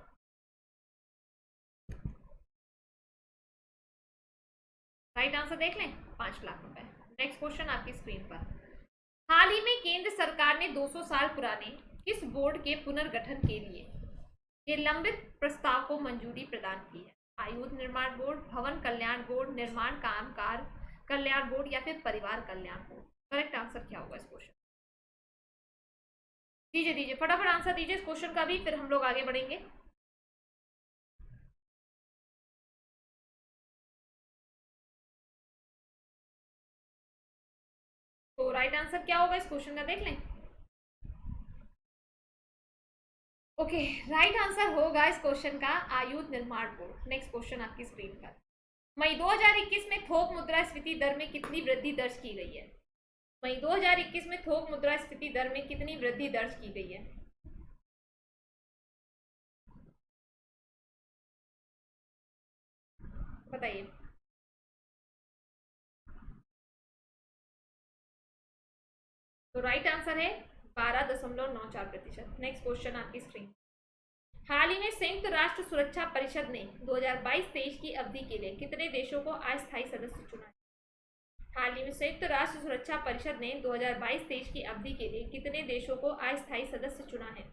राइट आंसर देख लें, 5 लाख रुपए। नेक्स्ट क्वेश्चन आपकी स्क्रीन पर। हाल ही में केंद्र सरकार ने 200 साल पुराने किस बोर्ड के पुनर्गठन के लिए ये लंबित प्रस्ताव को मंजूरी प्रदान की है? आयुध निर्माण बोर्ड, भवन कल्याण बोर्ड, निर्माण कामगार कल्याण बोर्ड या फिर परिवार कल्याण बोर्ड? करेक्ट आंसर क्या होगा इस क्वेश्चन? दीजिए दीजिए फटाफट आंसर दीजिए इस क्वेश्चन का भी, फिर हम लोग आगे बढ़ेंगे। तो राइट आंसर क्या होगा इस क्वेश्चन का देख लें। ओके, राइट आंसर होगा इस क्वेश्चन का आयुध निर्माण बोर्ड। नेक्स्ट क्वेश्चन आपकी स्क्रीन पर। मई 2021 में थोक मुद्रास्फीति दर में कितनी वृद्धि दर्ज की गई है? मई 2021 में थोक मुद्रास्फीति दर में कितनी वृद्धि दर्ज की गई है? बताइए। तो राइट आंसर है 12.94%। नेक्स्ट क्वेश्चन आपकी स्क्रीन। हाल ही में संयुक्त राष्ट्र सुरक्षा परिषद ने 2022-23 की अवधि के लिए कितने देशों को अस्थायी सदस्य चुना है? हाल ही में संयुक्त राष्ट्र सुरक्षा परिषद ने 2022-23 की अवधि के लिए कितने देशों को अस्थायी सदस्य चुना है?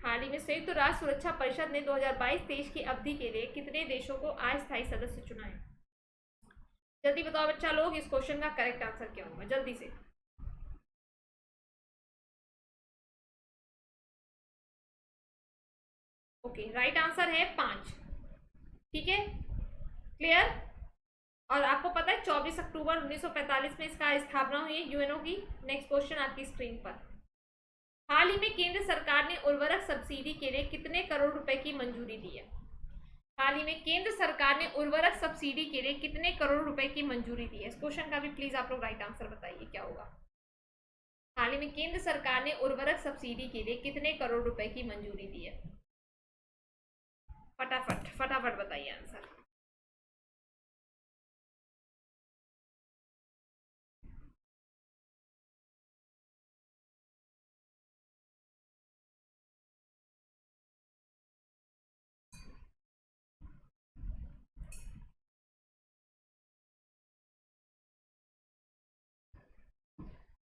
हाल ही में संयुक्त राष्ट्र सुरक्षा परिषद ने 2022-23 की अवधि के लिए कितने देशों को अस्थायी सदस्य चुना है? जल्दी बताओ बच्चा लोग, इस क्वेश्चन का करेक्ट आंसर क्या होगा जल्दी से। ओके, राइट आंसर है 5। ठीक है, क्लियर। और आपको पता है 24 अक्टूबर 1945 में इसका स्थापना हुई है यूएनओ की। नेक्स्ट क्वेश्चन आपकी स्क्रीन पर। हाल ही में केंद्र सरकार ने उर्वरक सब्सिडी के लिए कितने करोड़ रुपए की मंजूरी दी है? हाल ही में केंद्र सरकार ने उर्वरक सब्सिडी के लिए कितने करोड़ रुपए की मंजूरी दी है? इस क्वेश्चन का भी प्लीज आप लोग राइट आंसर बताइए क्या होगा। हाल ही में केंद्र सरकार ने उर्वरक सब्सिडी के लिए कितने करोड़ रुपए की मंजूरी दी है? फटाफट फटाफट बताइए आंसर।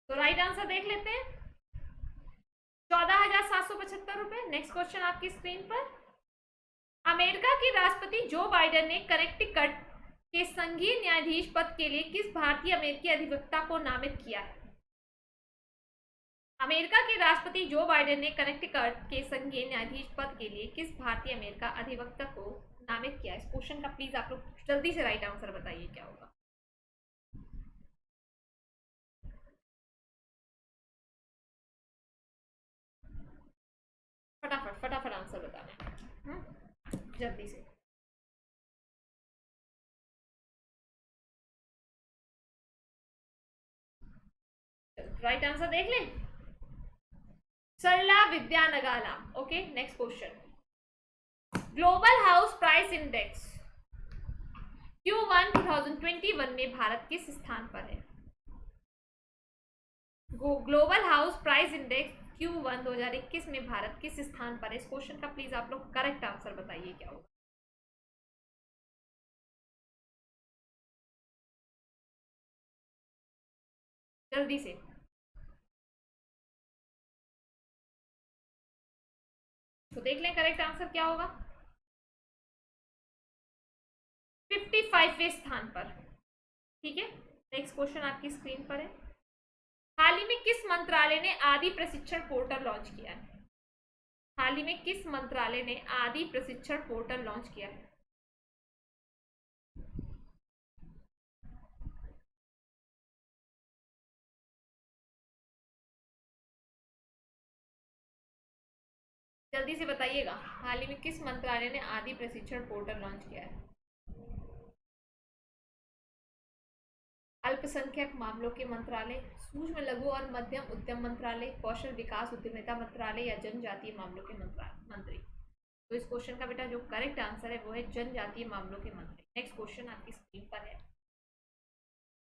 तो राइट आंसर देख लेते हैं, 14,775 रुपए। नेक्स्ट क्वेश्चन आपकी स्क्रीन पर। अमेरिका के राष्ट्रपति जो बाइडेन ने कनेक्टिकट के संघीय न्यायाधीश पद के लिए किस भारतीय अमेरिकी अधिवक्ता को नामित किया है? अमेरिका के राष्ट्रपति जो बाइडेन ने कनेक्टिकट के संघीय न्यायाधीश पद के लिए किस भारतीय अमेरिका अधिवक्ता को नामित किया? इस क्वेश्चन का प्लीज आप लोग जल्दी से राइट आंसर बताइए क्या होगा। फटाफट फटाफट आंसर बताना जल्दी से। राइट आंसर देख लें, Sarla Vidyanagala. Okay, next question. Global house price index Q1 2021 में भारत किस स्थान पर है? Global house price index Q1 2021 में भारत किस स्थान पर है? इस क्वेश्चन का प्लीज आप लोग करेक्ट आंसर बताइए क्या होगा। जल्दी से। तो देख लें करेक्ट आंसर क्या होगा। 55वें स्थान पर। ठीक है, नेक्स्ट क्वेश्चन आपकी स्क्रीन पर है। हाल ही में किस मंत्रालय ने आदि प्रशिक्षण पोर्टल लॉन्च किया है? हाल ही में किस मंत्रालय ने आदि प्रशिक्षण पोर्टल लॉन्च किया है? जल्दी से बताइएगा, हाल ही में किस मंत्रालय ने आदि प्रशिक्षण पोर्टल लॉन्च किया है? अल्पसंख्यक मामलों के मंत्रालय, सूक्ष्म लघु और मध्यम उद्यम मंत्रालय, कौशल विकास उद्यमिता मंत्रालय या जनजातीय मामलों के मंत्री। तो इस क्वेश्चन का बेटा जो करेक्ट आंसर है वो है जनजातीय मामलों के मंत्री। नेक्स्ट क्वेश्चन आपकी स्क्रीन पर है,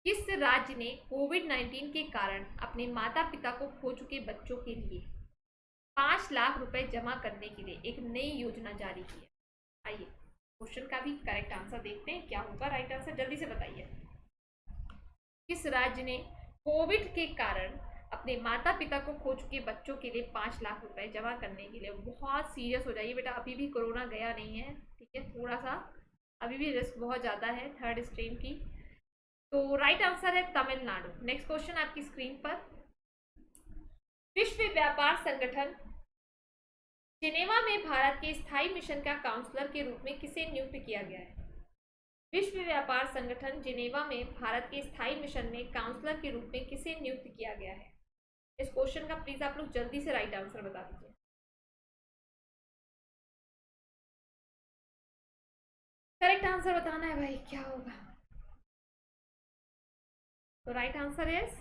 किस राज्य ने कोविड-19 के कारण अपने माता पिता को खो चुके बच्चों के लिए 5 लाख रुपए जमा करने के लिए एक नई योजना जारी की है? आइए क्वेश्चन का भी करेक्ट आंसर देखते हैं, क्या होगा राइट आंसर, जल्दी से बताइए। किस राज्य ने कोविड के कारण अपने माता पिता को खो चुके बच्चों के लिए 5 लाख रुपए जमा करने के लिए? बहुत सीरियस हो जाइए बेटा, अभी भी कोरोना गया नहीं है, ठीक है, थोड़ा सा अभी भी रिस्क बहुत ज़्यादा है थर्ड स्ट्रीम की। तो राइट आंसर है तमिलनाडु। नेक्स्ट क्वेश्चन आपकी स्क्रीन पर, विश्व व्यापार संगठन जिनेवा में भारत के स्थायी मिशन का काउंसलर के रूप में किसे नियुक्त किया गया है? विश्व व्यापार संगठन जिनेवा में भारत के स्थायी मिशन में काउंसलर के रूप में किसे नियुक्त किया गया है? इस क्वेश्चन का प्लीज आप लोग जल्दी से राइट आंसर बता दीजिए। करेक्ट आंसर बताना है भाई, क्या होगा? तो right answer is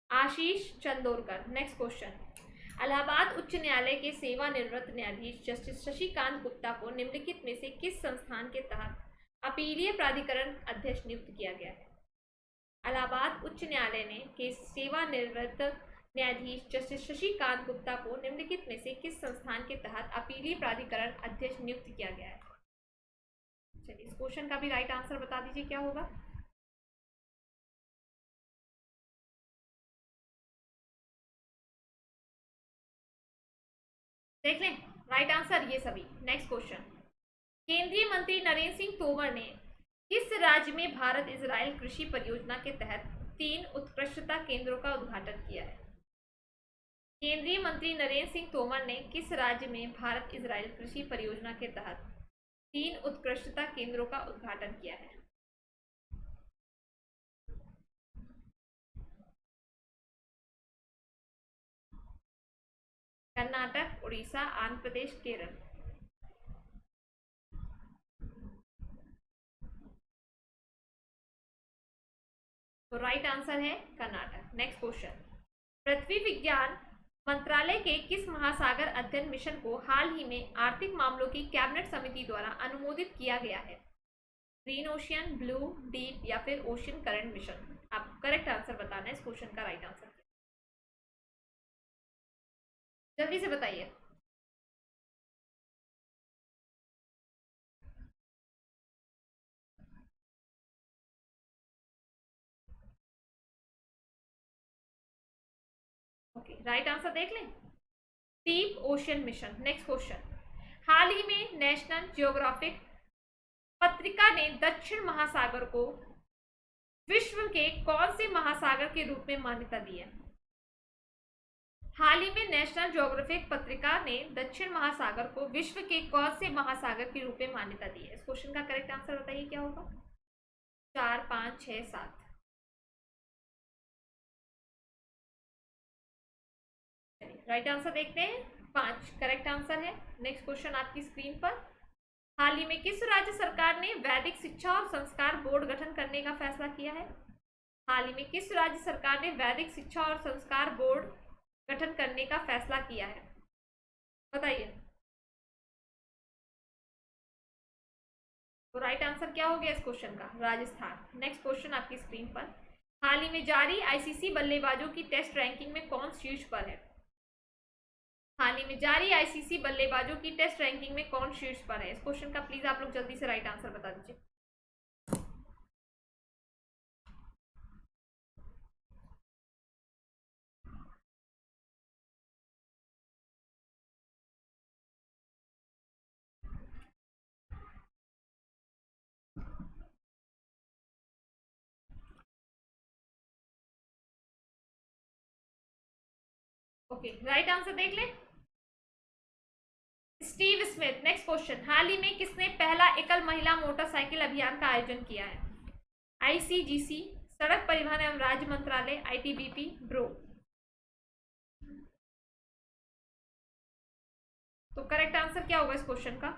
Ashish Chandorkar. Next question, Allahabad उच्च न्यायालय के सेवानिवृत्त न्यायाधीश जस्टिस शशिकांत गुप्ता को निम्नलिखित में से किस संस्थान के तहत अपीलीय प्राधिकरण अध्यक्ष नियुक्त किया गया है? इलाहाबाद उच्च न्यायालय ने के सेवानिवृत्त न्यायाधीश जस्टिस शशिकांत गुप्ता को निम्नलिखित में से किस संस्थान के तहत अपीलीय प्राधिकरण अध्यक्ष नियुक्त किया गया है? चलिए इस क्वेश्चन का भी राइट आंसर बता दीजिए, क्या होगा? देख लें राइट आंसर ये सभी। नेक्स्ट क्वेश्चन, केंद्रीय मंत्री नरेंद्र सिंह तोमर ने किस राज्य में भारत इजराइल कृषि परियोजना के तहत 3 उत्कृष्टता केंद्रों का उद्घाटन किया है? केंद्रीय मंत्री नरेंद्र सिंह तोमर ने किस राज्य में भारत इजराइल कृषि परियोजना के तहत 3 उत्कृष्टता केंद्रों का उद्घाटन किया है? कर्नाटक, उड़ीसा, आंध्र प्रदेश, केरल। तो राइट आंसर है कर्नाटक। नेक्स्ट क्वेश्चन, पृथ्वी विज्ञान मंत्रालय के किस महासागर अध्ययन मिशन को हाल ही में आर्थिक मामलों की कैबिनेट समिति द्वारा अनुमोदित किया गया है? ग्रीन ओशियन, ब्लू, डीप या फिर ओशियन करंट मिशन? आप करेक्ट आंसर बताना है इस क्वेश्चन का राइट आंसर, जल्दी से बताइए। ओके राइट आंसर देख लें, deep ocean mission. Next question, हाल ही में नेशनल जियोग्राफिक पत्रिका ने दक्षिण महासागर को विश्व के कौन से महासागर के रूप में मान्यता दी है? हाल ही में नेशनल ज्योग्राफिक पत्रिका ने दक्षिण महासागर को विश्व के कौन से महासागर के रूप में मान्यता दी है? इस क्वेश्चन का करेक्ट आंसर बताइए, क्या होगा? 4, 5, 6, 7। राइट आंसर देखते हैं, 5 करेक्ट आंसर है। नेक्स्ट क्वेश्चन आपकी स्क्रीन पर, हाल ही में किस राज्य सरकार ने वैदिक शिक्षा और संस्कार बोर्ड गठन करने का फैसला किया है? हाल ही में किस राज्य सरकार ने वैदिक शिक्षा और संस्कार बोर्ड गठन करने का फैसला किया है? बताइए। तो राइट आंसर क्या हो गया इस क्वेश्चन का? राजस्थान। नेक्स्ट क्वेश्चन आपकी स्क्रीन पर, हाल ही में जारी आईसीसी बल्लेबाजों की टेस्ट रैंकिंग में कौन शीर्ष पर है? हाल ही में जारी आईसीसी बल्लेबाजों की टेस्ट रैंकिंग में कौन शीर्ष पर है? इस क्वेश्चन का प्लीज आप लोग जल्दी से राइट आंसर बता दीजिए। ओके राइट आंसर देख लें, स्टीव स्मिथ। नेक्स्ट क्वेश्चन, हाल ही में किसने पहला एकल महिला मोटरसाइकिल अभियान का आयोजन किया है? आईसीजीसी, सड़क परिवहन एवं राज्य मंत्रालय, आईटीबीपी, ब्रो। तो करेक्ट आंसर क्या होगा इस क्वेश्चन का?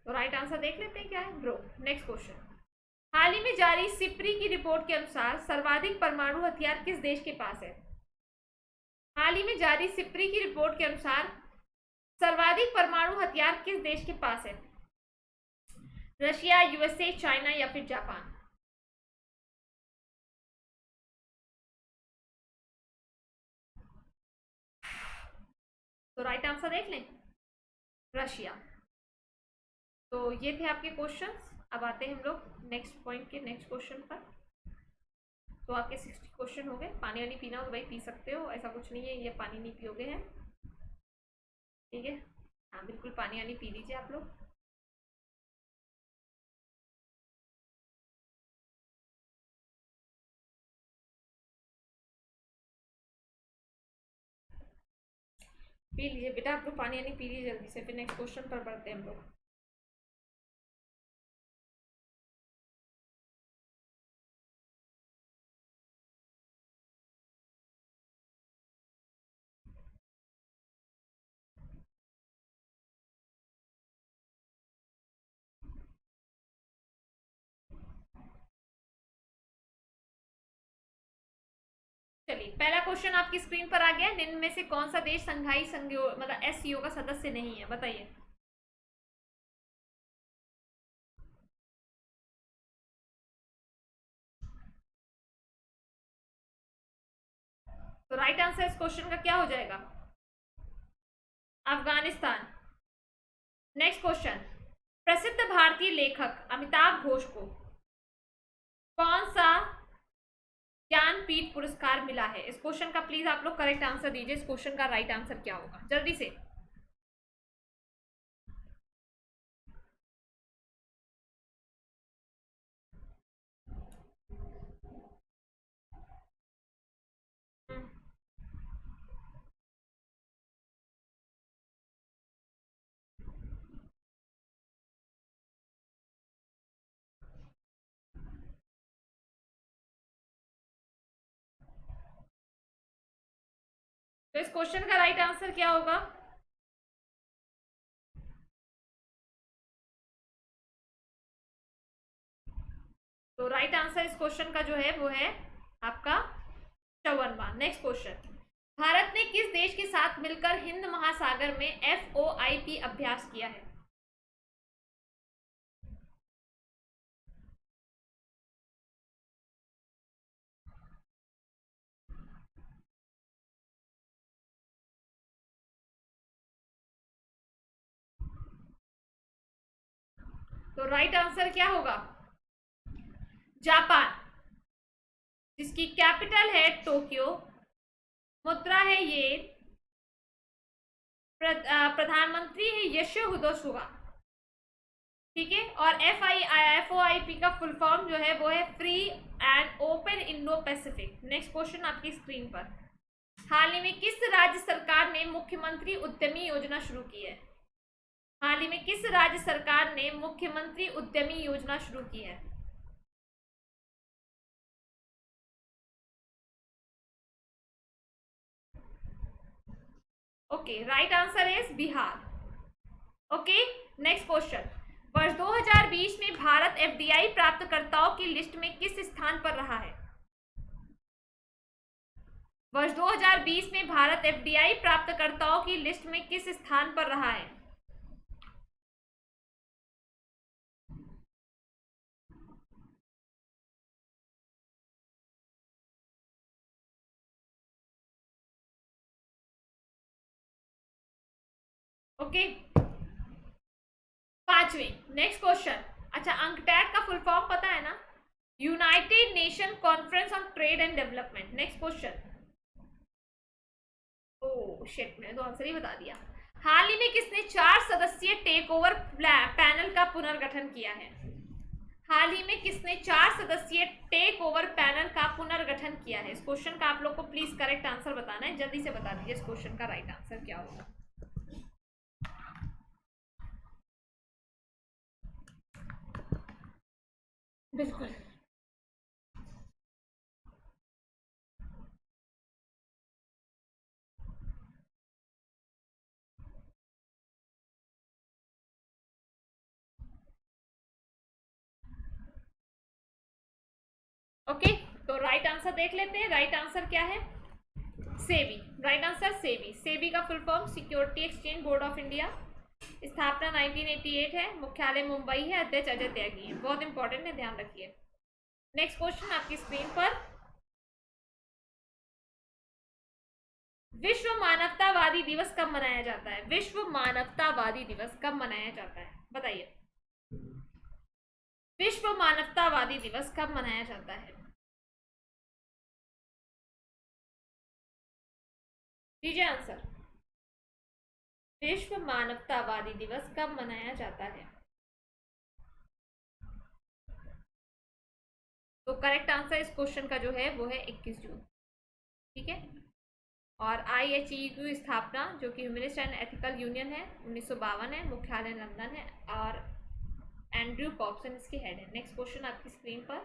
तो राइट आंसर देख लेते हैं क्या है, ब्रो। नेक्स्ट क्वेश्चन, हाल ही में जारी सिप्री की रिपोर्ट के अनुसार सर्वाधिक परमाणु हथियार किस देश के पास है? हाल ही में जारी सिप्री की रिपोर्ट के अनुसार सर्वाधिक परमाणु हथियार किस देश के पास है? रशिया, यूएसए, चाइना या फिर जापान? तो राइट आंसर देख लें, रशिया। तो ये थे आपके क्वेश्चंस। अब आते हैं हम लोग नेक्स्ट पॉइंट के नेक्स्ट क्वेश्चन पर। तो आपके 60 क्वेश्चन हो गए। पानी वानी पीना हो तो भाई पी सकते हो, ऐसा कुछ नहीं है ये पानी नहीं पियोगे हैं, ठीक है। हाँ बिल्कुल पानी वानी पी लीजिए आप लोग। पी लीजिए बेटा आप लोग, पानी वानी पी लीजिए जल्दी से, फिर नेक्स्ट क्वेश्चन पर बढ़ते हैं हम लोग। चलिए पहला क्वेश्चन आपकी स्क्रीन पर आ गया, निम्न में से कौन सा देश संघाई संघ मतलब एससीओ का सदस्य नहीं है, बताइए। तो राइट आंसर इस क्वेश्चन का क्या हो जाएगा, अफगानिस्तान। नेक्स्ट क्वेश्चन, प्रसिद्ध भारतीय लेखक अमिताभ घोष को कौन सा ज्ञानपीठ पुरस्कार मिला है? इस क्वेश्चन का प्लीज आप लोग करेक्ट आंसर दीजिए, इस क्वेश्चन का राइट आंसर क्या होगा, जल्दी से। तो इस क्वेश्चन का राइट आंसर क्या होगा, तो राइट आंसर इस क्वेश्चन का जो है वो है आपका 54वां। नेक्स्ट क्वेश्चन, भारत ने किस देश के साथ मिलकर हिंद महासागर में FOIP अभ्यास किया है? तो राइट आंसर क्या होगा, जापान, जिसकी कैपिटल है टोक्यो, मुद्रा है ये, प्रधानमंत्री है योशिहिदे सुगा, ठीक है। और FOIP का फुल फॉर्म जो है वो है free and open Indo Pacific. Next question आपकी स्क्रीन पर, हाल ही में किस राज्य सरकार ने मुख्यमंत्री उद्यमी योजना शुरू की है? हाल ही में किस राज्य सरकार ने मुख्यमंत्री उद्यमी योजना शुरू की है? Okay right answer is Bihar. Okay next question, वर्ष 2020 में भारत FDI प्राप्तकर्ताओं की लिस्ट में किस स्थान पर रहा है? वर्ष 2020 में भारत FDI प्राप्तकर्ताओं की लिस्ट में किस स्थान पर रहा है? ओके पांचवें नेक्स्ट क्वेश्चन, अच्छा अंकटैड का फुल फॉर्म पता है ना, United nation conference on trade and development. Next question, oh shit मैंने तो आंसर ही बता दिया। हाल ही में किसने 4 सदस्यीय टेक ओवर पैनल का पुनर्गठन किया है? हाल ही में किसने 4 सदस्यीय टेक ओवर पैनल का पुनर्गठन किया है? इस क्वेश्चन का आप लोग को प्लीज करेक्ट आंसर बताना है, जल्दी से बता दीजिए इस क्वेश्चन का राइट आंसर क्या होगा। बिल्कुल ओके, तो राइट आंसर देख लेते हैं। राइट आंसर क्या है? SEBI. Right answer SEBI. SEBI का full form security exchange board of India. स्थापना 1988 है, मुख्यालय मुंबई है, अध्यक्ष अजय त्यागी है। बहुत इंपॉर्टेंट है, ध्यान रखिए। नेक्स्ट क्वेश्चन आपकी स्क्रीन पर, विश्व मानवतावादी दिवस कब मनाया जाता है? विश्व मानवतावादी दिवस कब मनाया जाता है, बताइए। विश्व मानवतावादी दिवस कब मनाया जाता है? दीजिए आंसर। विश्व मानवतावादी दिवस कब मनाया जाता है? तो करेक्ट आंसर इस क्वेश्चन का जो है वो है 21 जून। ठीक है। और IHEU की स्थापना, जो कि ह्यूमनिस्ट एंड एथिकल यूनियन है, 1952 है, मुख्यालय लंदन है, और एंड्रयू पॉप्सन इसके हेड है। नेक्स्ट क्वेश्चन आपकी स्क्रीन पर,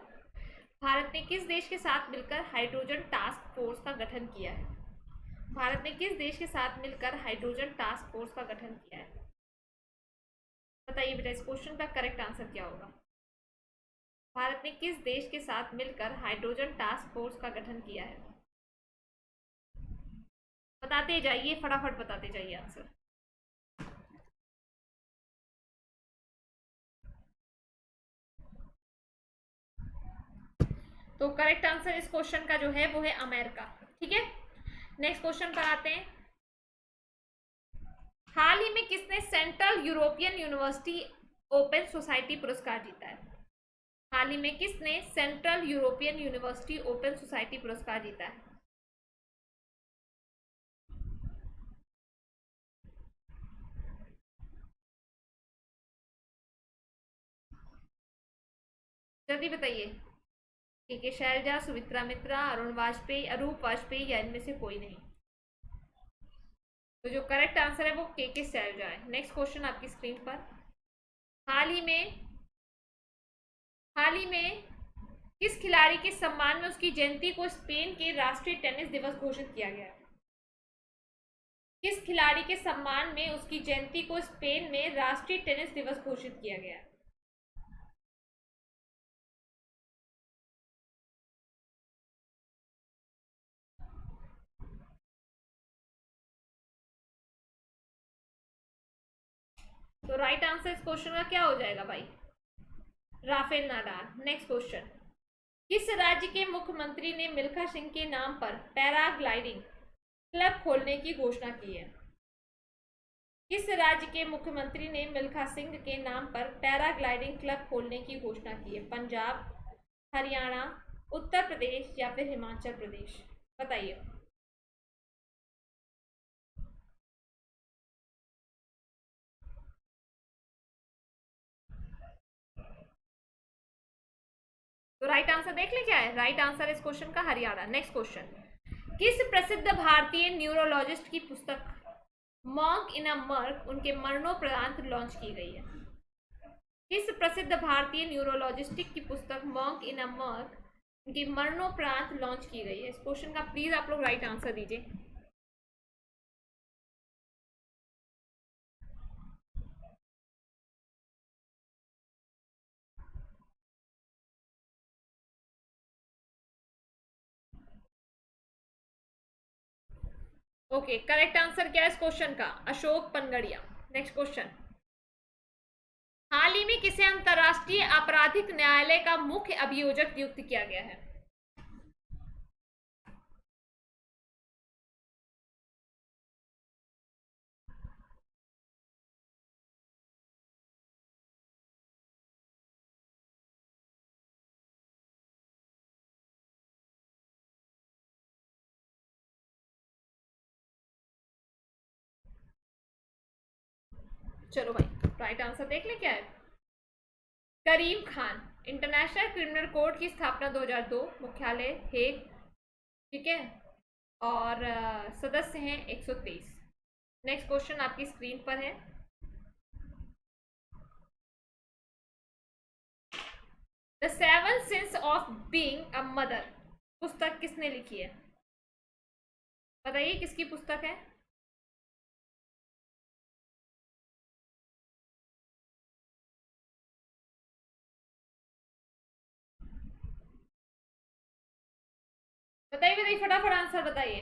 भारत ने किस देश के साथ मिलकर हाइड्रोजन टास्क फोर्स का गठन किया है? भारत ने किस देश के साथ मिलकर हाइड्रोजन टास्क फोर्स का गठन किया है? बताइए बेटा, इस क्वेश्चन का करेक्ट आंसर क्या होगा? भारत ने किस देश के साथ मिलकर हाइड्रोजन टास्क फोर्स का गठन किया है? बताते जाइए, फटाफट बताते जाइए आंसर। तो करेक्ट आंसर इस क्वेश्चन का जो है वो है अमेरिका। ठीक है। नेक्स्ट क्वेश्चन पर आते हैं। हाल ही में किसने central European university open society पुरस्कार जीता है? हाल ही में किसने central European university open society पुरस्कार जीता है? जल्दी बताइए। ठीक है, शैलजा, सुमित्रा मित्रा, अरुण वाजपेयी, अरूप वाजपेयी, या इनमें से कोई नहीं? तो जो करेक्ट आंसर है वो के शैलजा है। नेक्स्ट क्वेश्चन आपकी स्क्रीन पर, हाल ही में किस खिलाड़ी के सम्मान में उसकी जयंती को स्पेन के राष्ट्रीय टेनिस दिवस घोषित किया गया है? किस खिलाड़ी के सम्मान में उसकी जयंती को स्पेन में राष्ट्रीय टेनिस दिवस घोषित किया गया है? तो राइट आंसर इस क्वेश्चन का क्या हो जाएगा भाई? Rafale Nadal. नेक्स्ट क्वेश्चन, किस राज्य के मुख्यमंत्री ने मिल्खा सिंह के नाम पर पैराग्लाइडिंग क्लब खोलने की घोषणा की है? किस राज्य के मुख्यमंत्री ने मिल्खा सिंह के नाम पर पैराग्लाइडिंग क्लब खोलने की घोषणा की है? पंजाब, हरियाणा, उत्तर प्रदेश, या फिर हिमाचल प्रदेश? बताइए। तो राइट आंसर देख ले क्या है? राइट आंसर इस क्वेश्चन का हरियाणा। नेक्स्ट क्वेश्चन, किस प्रसिद्ध भारतीय न्यूरोलॉजिस्ट की पुस्तक मॉन्क इन अ मर्क उनके मरणोपरांत लॉन्च की गई है? किस प्रसिद्ध भारतीय न्यूरोलॉजिस्ट की पुस्तक मॉन्क इन अ मर्क उनके मरणोपरांत लॉन्च की गई है? इस क्वेश्चन का प्लीज आप लोग राइट आंसर दीजिए। ओके, करेक्ट आंसर क्या है इस क्वेश्चन का? अशोक पनगड़िया। नेक्स्ट क्वेश्चन, हाल ही में किसे अंतरराष्ट्रीय आपराधिक न्यायालय का मुख्य अभियोजक नियुक्त किया गया है? चलो भाई, राइट आंसर देख ले क्या है? करीम खान। इंटरनेशनल क्रिमिनल कोर्ट की स्थापना 2002, मुख्यालय हेग। ठीक है। और सदस्य हैं 123। नेक्स्ट क्वेश्चन आपकी स्क्रीन पर है, the seven since of being a mother पुस्तक किसने लिखी है? बताइए किसकी पुस्तक है? बताइए बताइए, फटाफट आंसर बताइए।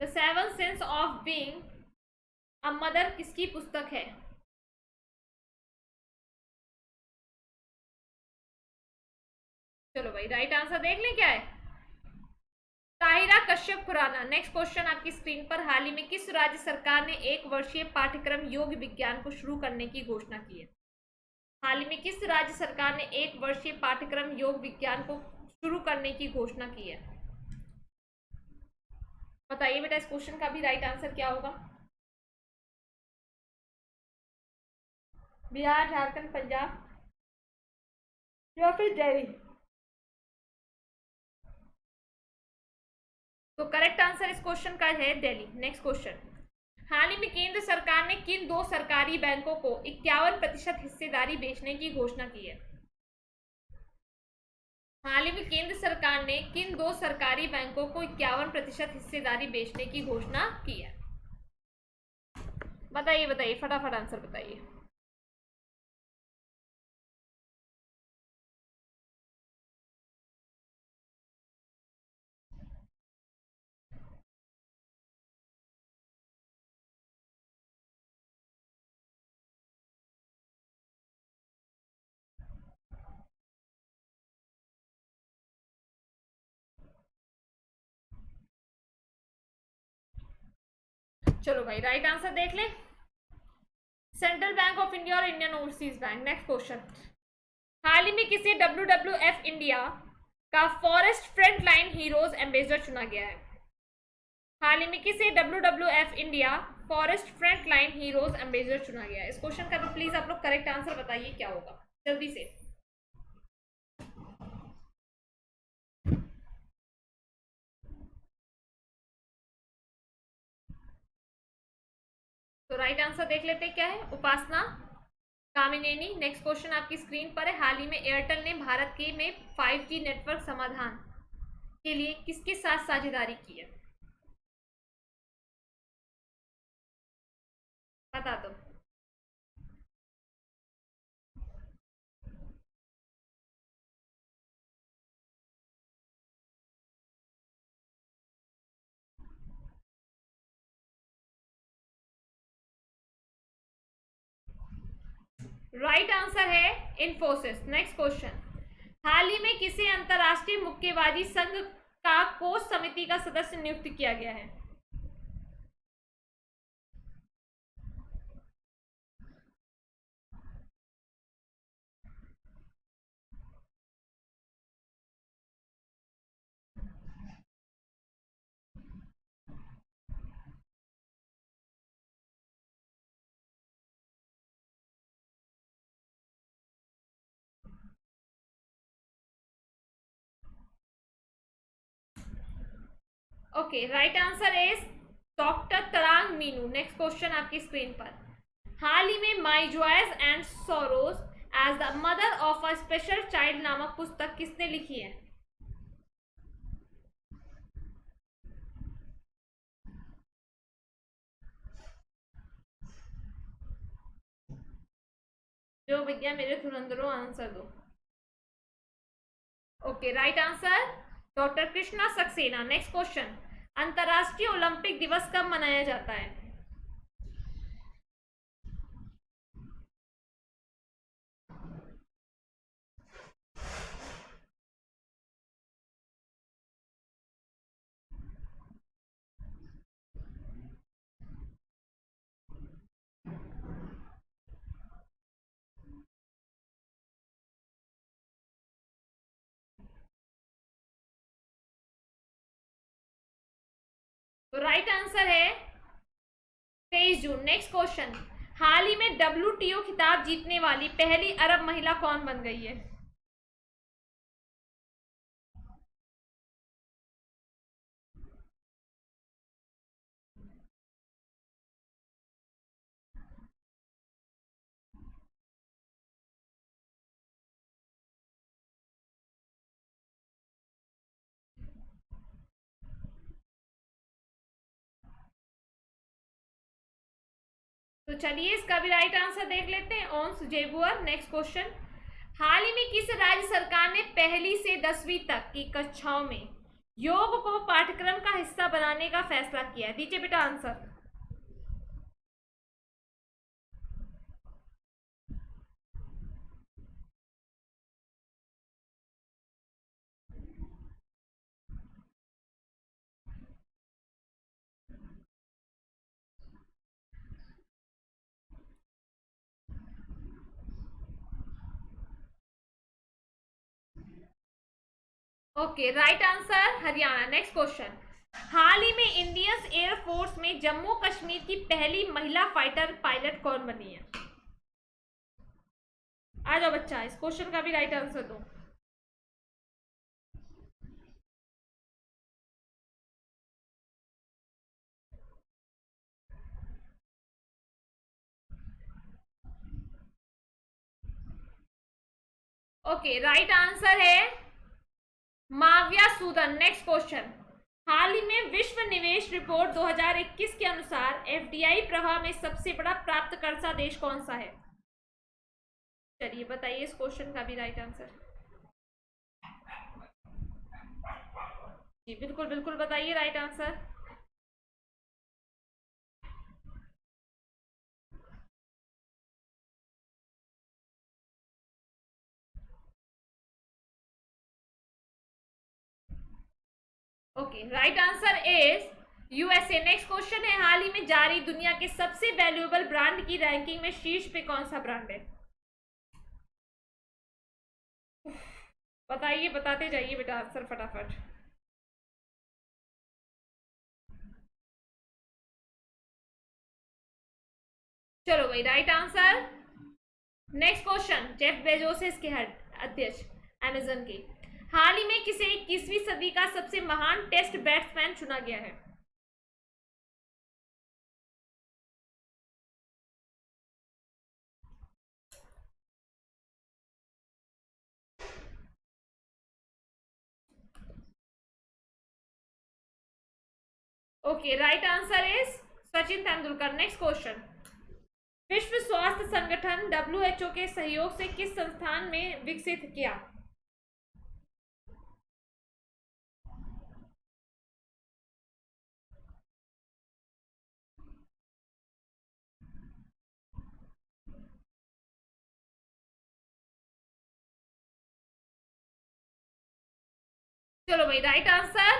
The seven sense of being a mother किसकी पुस्तक है? चलो भाई, राइट आंसर देख लें क्या है। ताहिरा कश्यप खुराना। नेक्स्ट क्वेश्चन आपकी स्क्रीन पर। हाल ही में किस राज्य सरकार ने 1 वर्षीय पाठ्यक्रम योग विज्ञान को शुरू करने की घोषणा की है? हाल ही में किस राज्य सरकार ने 1 वर्षीय पाठ्यक्रम योग विज्ञान को शुरू करने की घोषणा की है? बताइए बेटा, इस क्वेश्चन का भी राइट आंसर क्या होगा? बिहार, झारखंड, पंजाब या फिर दिल्ली? तो करेक्ट आंसर इस क्वेश्चन का है दिल्ली। Next question. हाल ही में केंद्र सरकार ने किन 2 सरकारी बैंकों को 51% हिस्सेदारी बेचने की घोषणा की है? हाल ही में केंद्र सरकार ने किन 2 सरकारी बैंकों को 51% हिस्सेदारी बेचने की घोषणा की है? बताइए बताइए, फटाफट आंसर बताइए। चलो भाई, राइट आंसर देख लें। सेंट्रल बैंक ऑफ इंडिया और Indian Overseas Bank. Next question. हाल ही में किसे WWF इंडिया का forest front line heroes ambassador चुना गया है? हाल ही में किसे WWF India forest front line heroes ambassador चुना गया है? इस क्वेश्चन का भी प्लीज आप लोग करेक्ट आंसर बताइए क्या होगा, जल्दी से। तो राइट आंसर देख लेते हैं क्या है। उपासना कामिनेनी। नेक्स्ट क्वेश्चन आपकी स्क्रीन पर है। हाल ही में एयरटेल ने भारत के में 5G नेटवर्क समाधान के लिए किसके साथ साझेदारी की है? बता दो। राइट आंसर है इन्फोसिस। Next question. हाल ही में किसे अंतरराष्ट्रीय मुक्केबाजी संघ का कोच समिति का सदस्य नियुक्त किया गया है? Okay, right answer is doctor Tarang Meenu. Next question आपकी स्क्रीन पर। हाल ही में my joys and sorrows as the mother of a special child नामक पुस्तक किसने लिखी है? जो विज्ञान मेरे धुरंधरों, आंसर दो। Okay, right answer doctor Krishna Saxena. Next question. अंतर्राष्ट्रीय ओलंपिक दिवस कब मनाया जाता है? तो राइट आंसर है 23 जून। Next question. हाल ही में WTO खिताब जीतने वाली पहली अरब महिला कौन बन गई है? तो चलिए, इसका भी राइट आंसर देख लेते हैं। ओंस जेबुअर। Next question. हाल ही में किस राज्य सरकार ने 1ली से 10वीं तक की कक्षाओं में योग को पाठ्यक्रम का हिस्सा बनाने का फैसला किया है? दीजिए बेटा answer. Okay, right answer Haryana. Next question, हाल ही में इंडियन एयर फोर्स में जम्मू कश्मीर की पहली महिला फाइटर पायलट कौन बनी है? आ जाओ बच्चा, इस क्वेश्चन का भी राइट आंसर दो। ओके, राइट आंसर है माविया सूदन। नेक्स्ट क्वेश्चन, हाल ही में विश्व निवेश रिपोर्ट 2021 के अनुसार एफडीआई प्रवाह में सबसे बड़ा प्राप्तकर्ता देश कौन सा है? चलिए बताइए इस क्वेश्चन का भी राइट आंसर। जी बिल्कुल बिल्कुल बताइए right answer. Okay, right answer is USA. Next question है, हाल ही में जारी दुनिया के सबसे वैल्यूएबल ब्रांड की रैंकिंग में शीर्ष पे कौन सा ब्रांड है? बताइए, बताते जाइए बेटा आंसर फटाफट। चलो भाई, right answer. Next question, Jeff Bezos के हेड अध्यक्ष अमेजन के, हाल ही में किसे 21वीं सदी का सबसे महान टेस्ट बैट्समैन चुना गया है? Okay, right answer is Sachin Tendulkar. Next question, विश्व स्वास्थ्य संगठन WHO के सहयोग से किस संस्थान में विकसित किया? चलो भाई, राइट आंसर।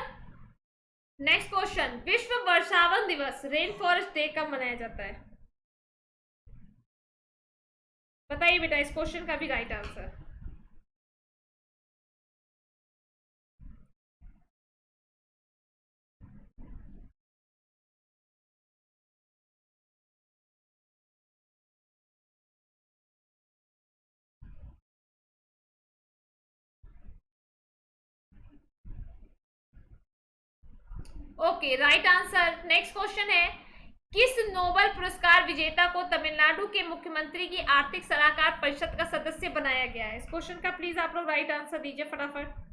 नेक्स्ट क्वेश्चन, विश्व वर्षावन दिवस रेन फॉरेस्ट डे कब मनाया जाता है? बताइए बेटा इस क्वेश्चन का भी right answer. Okay, right answer. Next question है, किस नोबेल पुरस्कार विजेता को तमिलनाडु के मुख्यमंत्री की आर्थिक सलाहकार परिषद का सदस्य बनाया गया है? इस क्वेश्चन का प्लीज आप लोग राइट आंसर दीजिए फटाफट।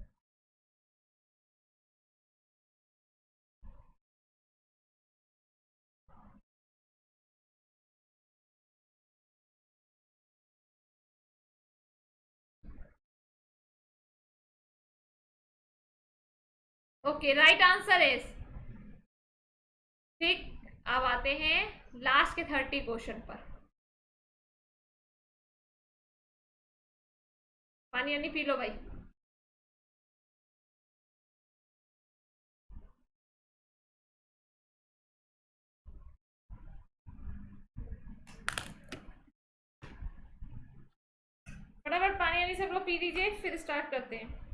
ओके, राइट आंसर इज ठीक। अब आते हैं लास्ट के 30 क्वेश्चन पर। पानी यानी पी लो भाई। फटाफट पानी यानी सब लोग पी लीजिए, फिर स्टार्ट करते हैं।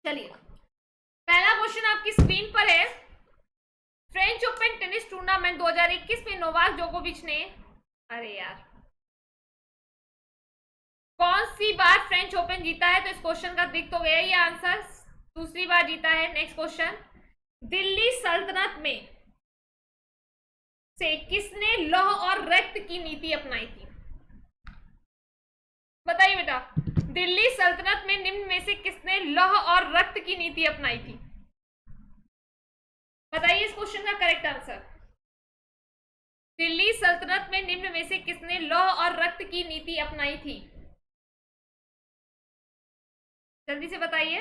चलिए, पहला क्वेश्चन आपकी स्क्रीन पर है। फ्रेंच ओपन टेनिस टूर्नामेंट 2021 में नोवाक जोकोविच ने, अरे यार, कौन सी बार फ्रेंच ओपन जीता है? तो इस क्वेश्चन का दिख तो गया ही आंसर, दूसरी बार जीता है। नेक्स्ट क्वेश्चन, दिल्ली सल्तनत में से किसने लौह और रक्त की नीति अपनाई थी? बताइए बेटा, दिल्ली सल्तनत में निम्न में से किसने लौह और रक्त की नीति अपनाई थी? बताइए इस क्वेश्चन का करेक्ट आंसर। दिल्ली सल्तनत में निम्न में से किसने लौह और रक्त की नीति अपनाई थी? जल्दी से बताइए।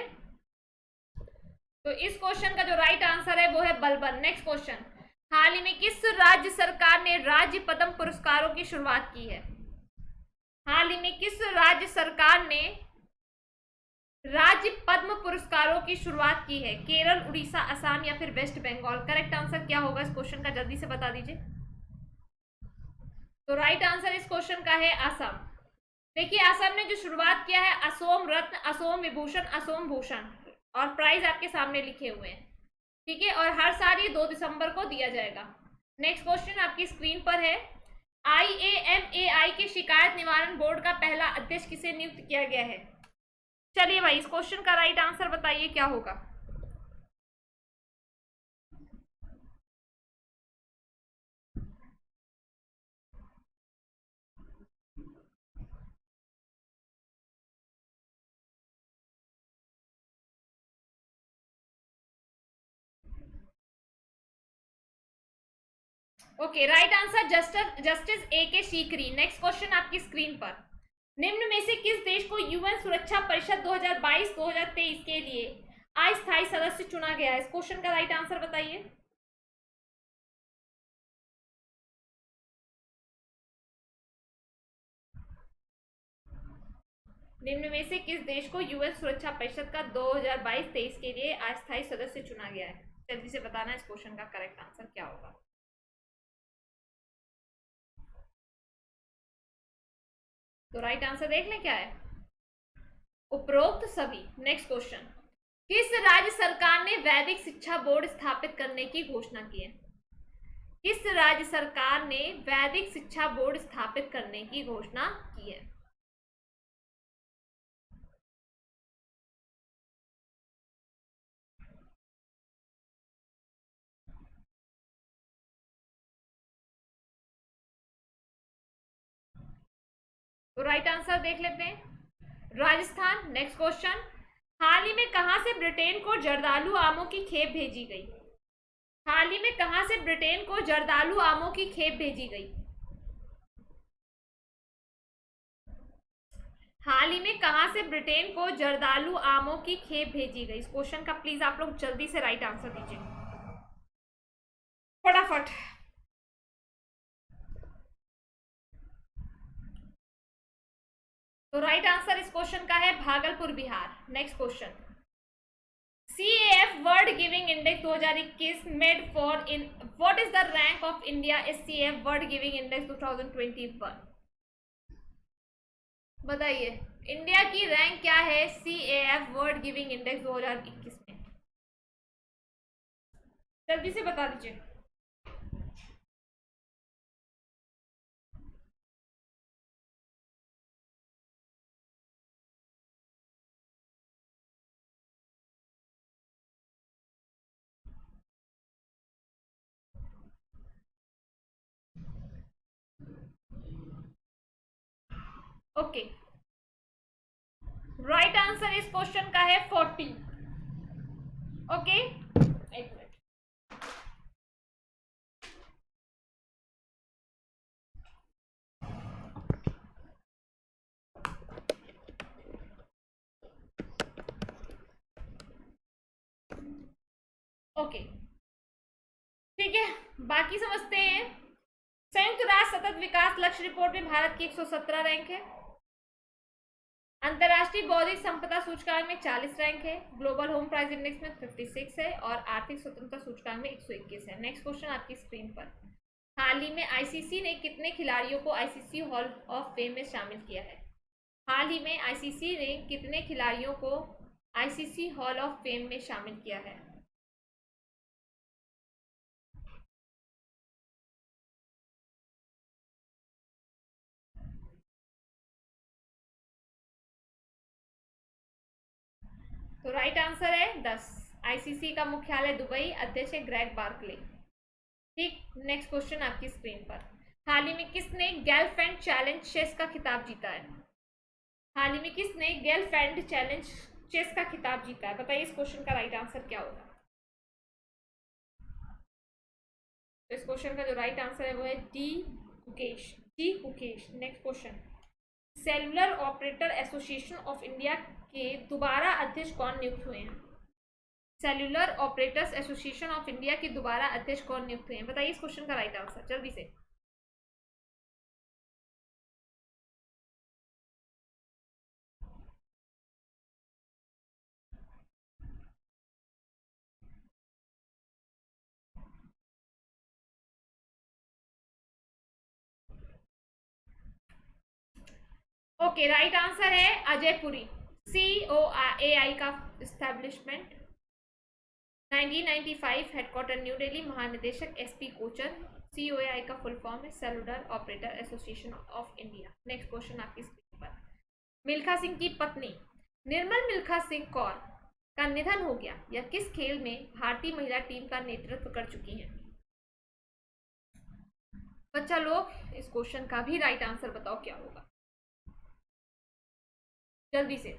तो इस क्वेश्चन का जो राइट आंसर है वो है बलबन। नेक्स्ट क्वेश्चन, हाल ही में किस राज्य सरकार ने राज्य पद्म पुरस्कारों की शुरुआत की है? हाल ही में किस राज्य सरकार ने राज्य पद्म पुरस्कारों की शुरुआत की है? केरल, उड़ीसा, असम या फिर वेस्ट बंगाल? करेक्ट आंसर क्या होगा इस क्वेश्चन का, जल्दी से बता दीजिए। तो राइट आंसर इस क्वेश्चन का है असम। देखिए, असम ने जो शुरुआत किया है असोम रत्न, असोम विभूषण, असोम भूषण, और प्राइज आपके सामने लिखे हुए हैं, ठीक है। और हर साल ये 2 दिसंबर को दिया जाएगा। नेक्स्ट क्वेश्चन आपकी स्क्रीन पर है, IAMAI के शिकायत निवारण बोर्ड का पहला अध्यक्ष किसे नियुक्त किया गया है? चलिए भाई, इस क्वेश्चन का राइट आंसर बताइए क्या होगा। Okay, right answer justice AK Sikri. Next question आपकी स्क्रीन पर, निम्न में से किस देश को UN सुरक्षा परिषद 2022-2023 के लिए अस्थायी सदस्य चुना गया है? इस क्वेश्चन का राइट आंसर बताइए। निम्न में से किस देश को UN सुरक्षा परिषद का 2022-23 के लिए अस्थायी सदस्य चुना गया है? जल्दी से बताना इस क्वेश्चन का करेक्ट आंसर क्या होगा। तो राइट आंसर देख लें क्या है, उपरोक्त सभी। नेक्स्ट क्वेश्चन, किस राज्य सरकार ने वैदिक शिक्षा बोर्ड स्थापित करने की घोषणा की है? किस राज्य सरकार ने वैदिक शिक्षा बोर्ड स्थापित करने की घोषणा की है? तो राइट आंसर देख लेते हैं, राजस्थान। नेक्स्ट क्वेश्चन, हाल ही में कहां से ब्रिटेन को जर्दालू आमों की खेप भेजी गई? हाल ही में कहां से ब्रिटेन को जर्दालू आमों की खेप भेजी गई? हाल ही में कहां से ब्रिटेन को जर्दालू आमों की खेप भेजी गई? इस क्वेश्चन का प्लीज आप लोग जल्दी से राइट आंसर दीजिए फटाफट। तो राइट आंसर इस क्वेश्चन का है Bhagalpur, Bihar. Next question, CAF world giving index 2021 made for in what is the rank of India इस CAF वर्ल्ड गिविंग इंडेक्स 2021? बताइए, इंडिया की रैंक क्या है CAF वर्ल्ड गिविंग इंडेक्स 2021 में? जल्दी से बता दीजिए। ओके, राइट आंसर इस क्वेश्चन का है 40। ओके, एक मिनट। ओके, ठीक है, बाकी समझते हैं। संयुक्त राष्ट्र सतत विकास लक्ष्य रिपोर्ट में भारत की 117 रैंक है। अंतरराष्ट्रीय बौद्धिक संपदा सूचकांक में 40 रैंक है। ग्लोबल होम प्राइस इंडेक्स में 56 है और आर्थिक स्वतंत्रता सूचकांक में 121 है। नेक्स्ट क्वेश्चन आपकी स्क्रीन पर, हाल ही में ICC ने कितने खिलाड़ियों को ICC हॉल ऑफ फेम में शामिल किया है? हाल ही में ICC ने कितने खिलाड़ियों को ICC हॉल ऑफ फेम में शामिल किया है? तो राइट आंसर है 10। ICC का मुख्यालय दुबई, अध्यक्ष है ग्रेग बार्कले। ठीक, नेक्स्ट क्वेश्चन आपकी स्क्रीन पर। हाल ही में किसने गेलफैंड चैलेंज चेस का खिताब जीता है? हाल ही में किसने गेलफैंड चैलेंज चेस का खिताब जीता है? बताइए इस क्वेश्चन का राइट आंसर क्या होगा। तो इस क्वेश्चन का जो राइट आंसर है वो है D Gukesh. D Gukesh. Next question. Cellular operator association of India के दोबारा अध्यक्ष कौन नियुक्त हुए हैं? Cellular operators association of India के दोबारा अध्यक्ष कौन नियुक्त हुए हैं? बताइए इस क्वेश्चन का राइट आंसर जल्दी से। ओके, राइट आंसर है अजय पुरी। COAI का एस्टेब्लिशमेंट 1995, हेडक्वार्टर न्यू दिल्ली, महानिदेशक SP कोचर। COAI का फुल फॉर्म है cellular operator association of India. Next question आपकी स्क्रीन पर। मिल्खा सिंह की पत्नी निर्मल मिल्खा सिंह कौर का निधन हो गया, यह किस खेल में भारतीय महिला टीम का नेतृत्व कर चुकी हैं? बच्चा लोग इस क्वेश्चन का भी राइट आंसर बताओ क्या होगा जल्दी से।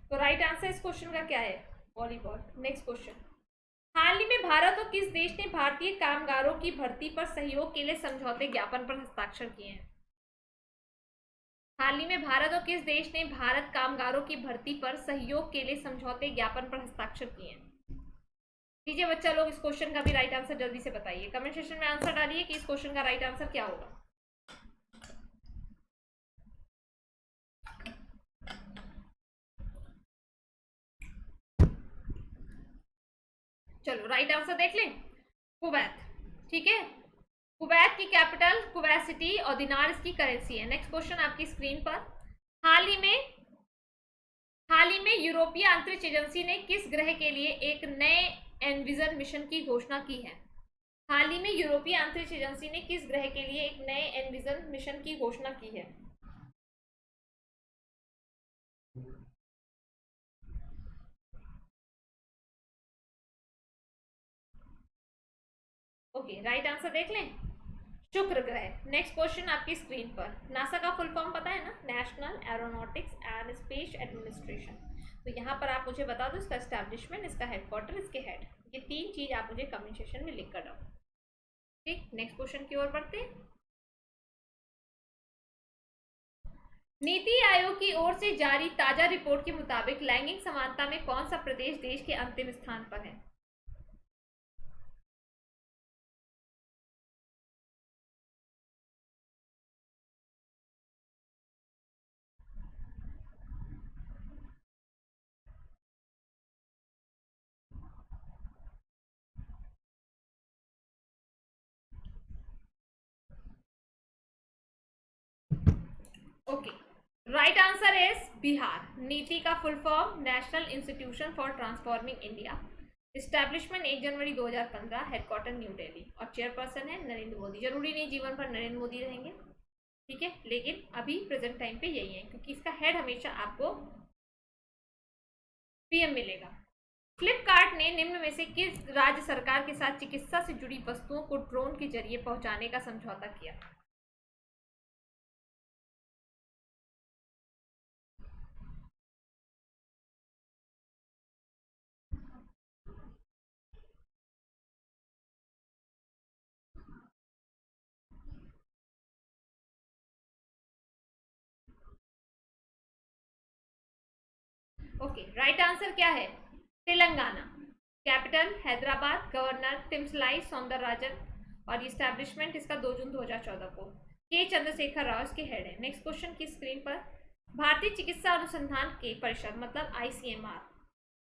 तो राइट आंसर इस क्वेश्चन का क्या है? वॉलीबॉल। Next question. हाल ही में भारत और किस देश ने भारतीय कामगारों की भर्ती पर सहयोग के लिए समझौते ज्ञापन पर हस्ताक्षर किए हैं? हाल ही में भारत और किस देश ने भारत कामगारों की भर्ती पर सहयोग के लिए समझौते ज्ञापन पर हस्ताक्षर किए हैं? दीजिए बच्चा लोग इस क्वेश्चन का भी राइट आंसर जल्दी से बताइए। कमेंट सेक्शन में आंसर डालिए कि इस क्वेश्चन का राइट आंसर क्या होगा। चलो राइट आंसर देख लें। कुवैत। ठीक है, कुवैत की कैपिटल कुवैत सिटी और दिनार इसकी करेंसी है। नेक्स्ट क्वेश्चन आपकी स्क्रीन पर। हाल ही में यूरोपीय अंतरिक्ष एजेंसी ने किस ग्रह के लिए एक नए एनविजन मिशन की घोषणा की है? हाल ही में यूरोपीय अंतरिक्ष एजेंसी ने किस ग्रह के लिए एक नए एनविजन मिशन की घोषणा की है? ओके, राइट आंसर देख लें। शुक्र ग्रह। नेक्स्ट क्वेश्चन आपकी स्क्रीन पर। नासा का फुल फॉर्म पता है ना? National aeronautics and space administration. तो यहाँ पर आप मुझे बता दो इसका एस्टैब्लिशमेंट, इसका हेडक्वार्टर, इसके हेड। ये तीन चीज आप मुझे कमेंट सेक्शन में लिख कर डालो। ठीक, नेक्स्ट क्वेश्चन की ओर बढ़ते हैं। नीति आयोग की ओर से जारी ताजा रिपोर्ट के मुताबिक लैंगिक समानता में कौन सा प्रदेश देश के अंतिम स्थान पर है? Okay, right answer is Bihar. नीति का full form national institution for transforming India. Establishment 1 January 2015, headquarter new Delhi और चेयरपर्सन है नरेंद्र मोदी। जरूरी नहीं जीवन भर नरेंद्र मोदी रहेंगे, ठीक है, लेकिन अभी प्रेजेंट टाइम पे यही है क्योंकि इसका हेड हमेशा आपको PM मिलेगा। फ्लिपकार्ट ने निम्न में से किस राज्य सरकार के साथ चिकित्सा से जुड़ी वस्तुओं को ड्रोन के जरिए पहुंचाने का समझौता किया? ओके, राइट आंसर क्या है? तेलंगाना। कैपिटल हैदराबाद, गवर्नर तिमसलाई सौंदरराजन और इस्टेब्लिशमेंट इसका 2 जून 2014 को। के चंद्रशेखर राव इसके हेड है। नेक्स्ट क्वेश्चन की स्क्रीन पर। भारतीय चिकित्सा अनुसंधान के परिषद मतलब ICMR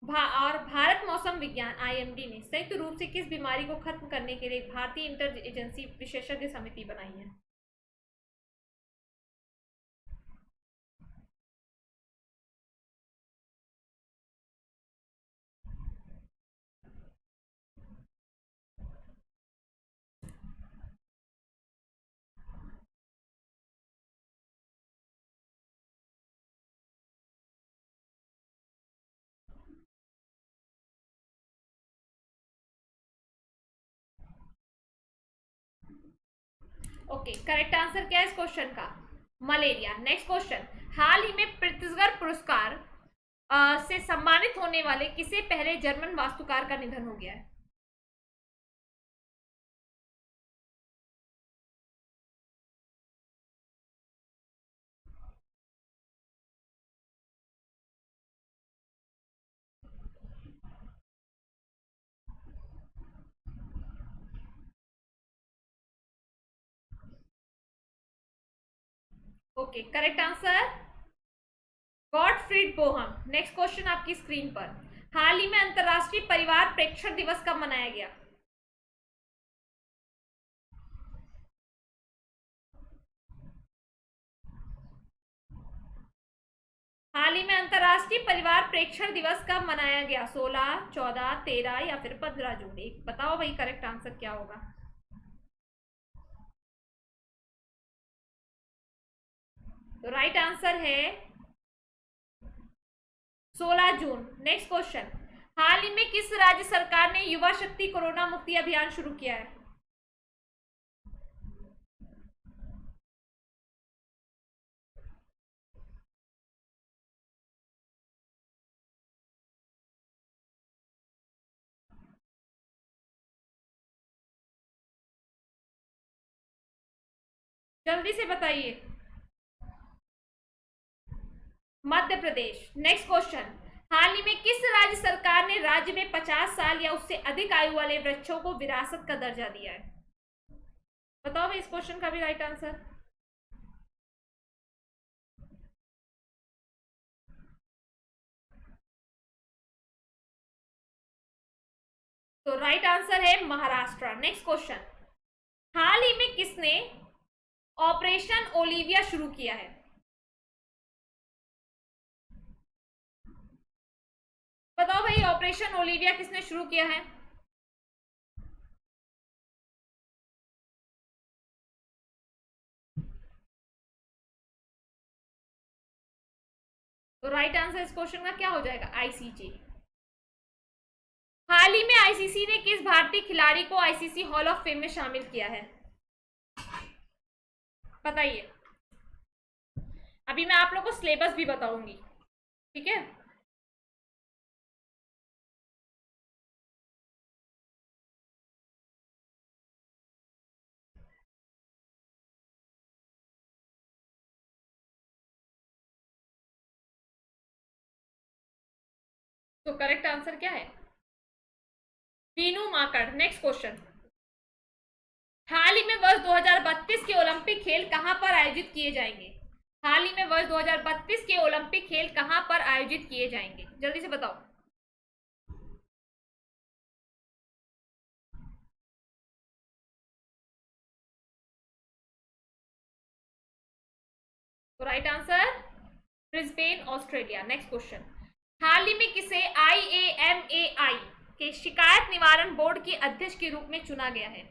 और भारत मौसम विज्ञान IMD ने संयुक्त रूप से किस बीमारी को खत्म करने के लिए भारतीय इंटर एजेंसी विशेषज्ञ समिति बनाई है? ओके, करेक्ट आंसर क्या है इस क्वेश्चन का? मलेरिया। नेक्स्ट क्वेश्चन, हाल ही में प्रित्जकर पुरस्कार से सम्मानित होने वाले किसे पहले जर्मन वास्तुकार का निधन हो गया है? Okay, correct answer Gottfried Boehm. Next question आपकी स्क्रीन पर, हाल ही में अंतरराष्ट्रीय परिवार प्रेक्षण दिवस कब मनाया गया? हाल ही में अंतरराष्ट्रीय परिवार प्रेक्षण दिवस कब मनाया गया? 16, 14, 13 या फिर 15 जून? एक बताओ भाई, करेक्ट आंसर क्या होगा? तो राइट आंसर है 16 जून। नेक्स्ट क्वेश्चन, हाल ही में किस राज्य सरकार ने युवा शक्ति कोरोना मुक्ति अभियान शुरू किया है? जल्दी से बताइए। मध्य प्रदेश। नेक्स्ट क्वेश्चन, हाल ही में किस राज्य सरकार ने राज्य में 50 साल या उससे अधिक आयु वाले वृक्षों को विरासत का दर्जा दिया है? बताओ भाई इस क्वेश्चन का भी राइट आंसर। तो राइट आंसर है महाराष्ट्र। नेक्स्ट क्वेश्चन, हाल ही में किसने ऑपरेशन ओलिविया शुरू किया है? बताओ भाई, ऑपरेशन ओलिविया किसने शुरू किया है? तो राइट आंसर इस क्वेश्चन का क्या हो जाएगा? आईसीजे। हाल ही में आईसीसी ने किस भारतीय खिलाड़ी को आईसीसी हॉल ऑफ फेम में शामिल किया है? बताइए। अभी मैं आप लोगों को सिलेबस भी बताऊंगी, ठीक है? तो करेक्ट आंसर क्या है? वीनू माकड़। नेक्स्ट क्वेश्चन, हाल ही में वर्ष 2032 के ओलंपिक खेल कहां पर आयोजित किए जाएंगे? हाल ही में वर्ष 2032 के ओलंपिक खेल कहां पर आयोजित किए जाएंगे? जल्दी से बताओ। तो right answer Brisbane, Australia. Next question, हाल ही में किसे IAMAI के शिकायत निवारण बोर्ड के अध्यक्ष के रूप में चुना गया है?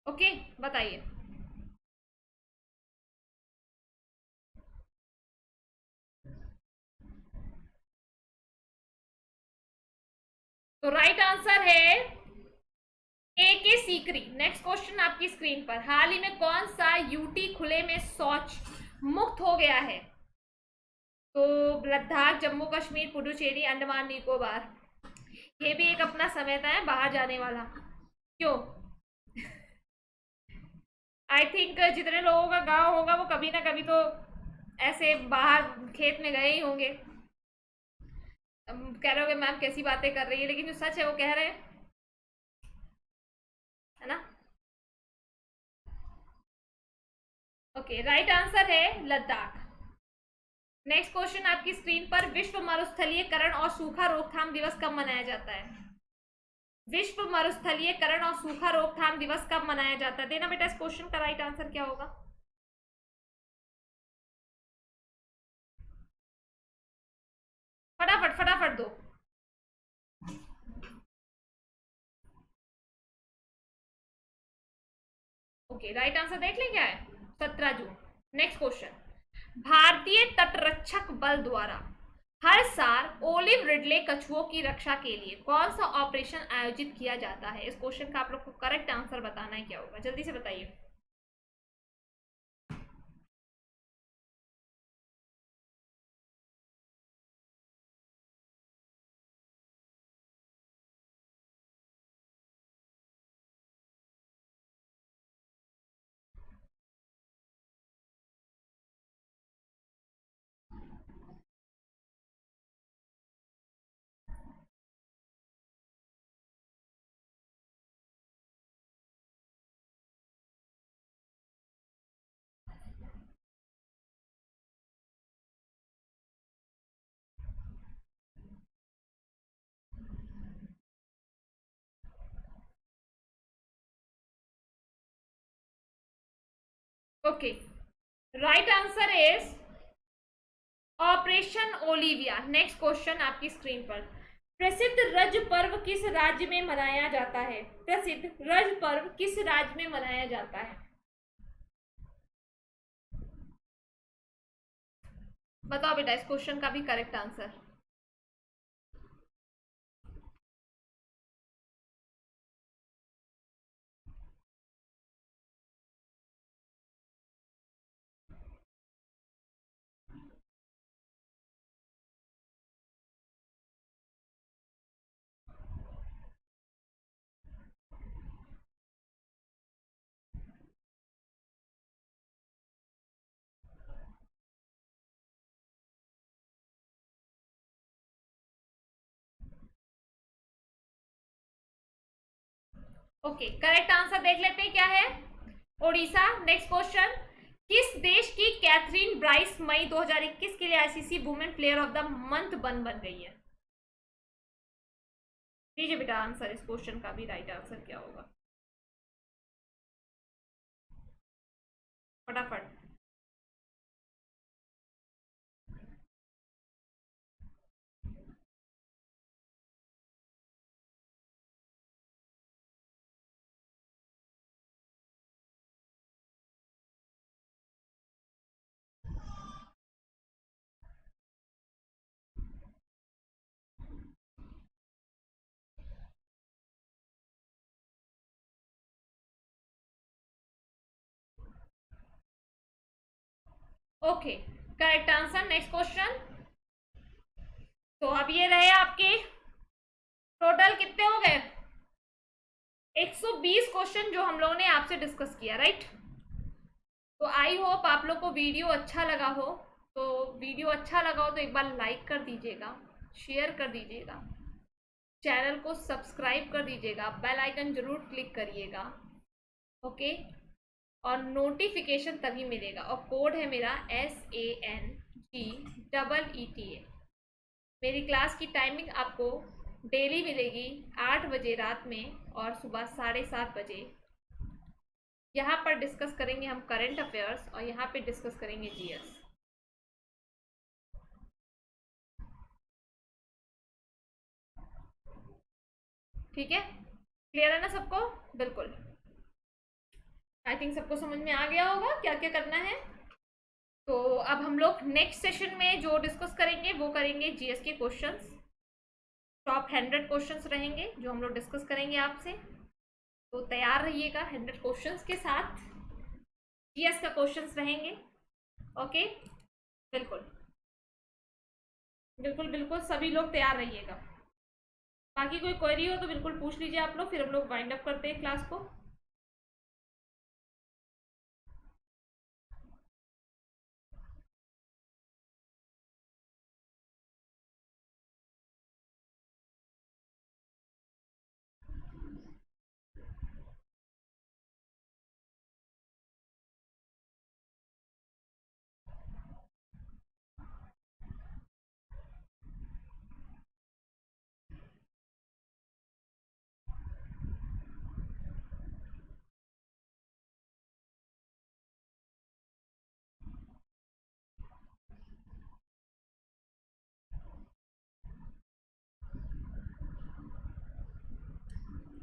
ओके, बताइए। तो राइट आंसर है AK सीकरी। नेक्स्ट क्वेश्चन आपकी स्क्रीन पर, हाल ही में कौन सा यूटी खुले में शौच मुक्त हो गया है? तो लद्दाख, जम्मू कश्मीर, पुडुचेरी, अंडमान निकोबार। ये भी एक अपना समय था है बाहर जाने वाला। क्यों? आई थिंक जितने लोगों का गांव होगा वो कभी ना कभी तो ऐसे बाहर खेत में गए ही होंगे। कह रहे होगे मैम कैसी बातें कर रही है, लेकिन जो सच है वो कह रहे हैं, है ना? ओके, राइट आंसर है लद्दाख। नेक्स्ट क्वेश्चन आपकी स्क्रीन पर, विश्व मरुस्थलीयकरण और सूखा रोकथाम दिवस कब मनाया जाता है? विश्व मरुस्थलीयकरण और सूखा रोकथाम दिवस कब मनाया जाता है? देना बेटा इस क्वेश्चन का राइट आंसर क्या होगा? फटाफट फटाफट दो। ओके, राइट आंसर देख लें क्या है? 17 जून। नेक्स्ट क्वेश्चन, भारतीय तटरक्षक बल द्वारा हर साल ओलिव रिडले कछुओं की रक्षा के लिए कौन सा ऑपरेशन आयोजित किया जाता है? इस क्वेश्चन का आप लोग को करेक्ट आंसर बताना है, क्या होगा जल्दी से बताइए। Okay, right answer is operation Olivia. Next question आपकी स्क्रीन पर। प्रसिद्ध रज पर्व किस राज्य में मनाया जाता है? प्रसिद्ध रज पर्व किस राज्य में मनाया जाता है? बताओ बेटा इस क्वेश्चन का भी correct answer. Okay, correct answer देख लेते हैं क्या है। ओडिशा। Next question. किस देश की कैथरीन ब्राइस मई 2021 के लिए ICC women player of the month बन गई है? दीजिए बेटा आंसर, इस क्वेश्चन का भी राइट आंसर क्या होगा फटाफट। Okay, correct answer. Next question. तो अब ये रहे आपके टोटल कितने हो गए? 120 क्वेश्चन जो हम लोगों ने आपसे डिस्कस किया, राइट। तो आई होप आप लोग को वीडियो अच्छा लगा हो। तो वीडियो अच्छा लगा हो तो एक बार लाइक कर दीजिएगा, शेयर कर दीजिएगा, चैनल को सब्सक्राइब कर दीजिएगा, बेल आइकन जरूर क्लिक करिएगा। ओके, और नोटिफिकेशन तभी मिलेगा। और कोड है मेरा SANGEETA। मेरी क्लास की टाइमिंग आपको डेली मिलेगी 8 बजे रात में और सुबह 7:30 बजे। यहाँ पर डिस्कस करेंगे हम करंट अफेयर्स और यहाँ पे डिस्कस करेंगे जीएस। ठीक है, क्लियर है ना सबको? बिल्कुल। आई थिंक सबको समझ में आ गया होगा क्या क्या करना है। तो अब हम लोग नेक्स्ट सेशन में जो डिस्कस करेंगे वो करेंगे जीएस के क्वेश्चंस। टॉप 100 क्वेश्चंस रहेंगे जो हम लोग डिस्कस करेंगे आपसे। तो तैयार रहिएगा 100 क्वेश्चंस के साथ। जीएस का क्वेश्चंस रहेंगे। ओके, बिल्कुल बिल्कुल बिल्कुल, सभी लोग तैयार रहिएगा। बाकी कोई क्वेरी हो तो बिल्कुल पूछ लीजिए आप लोग, फिर हम लोग वाइंड अप करते हैं क्लास को।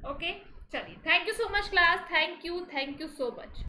ओके, चलिए, thank you so much class, thank you so much.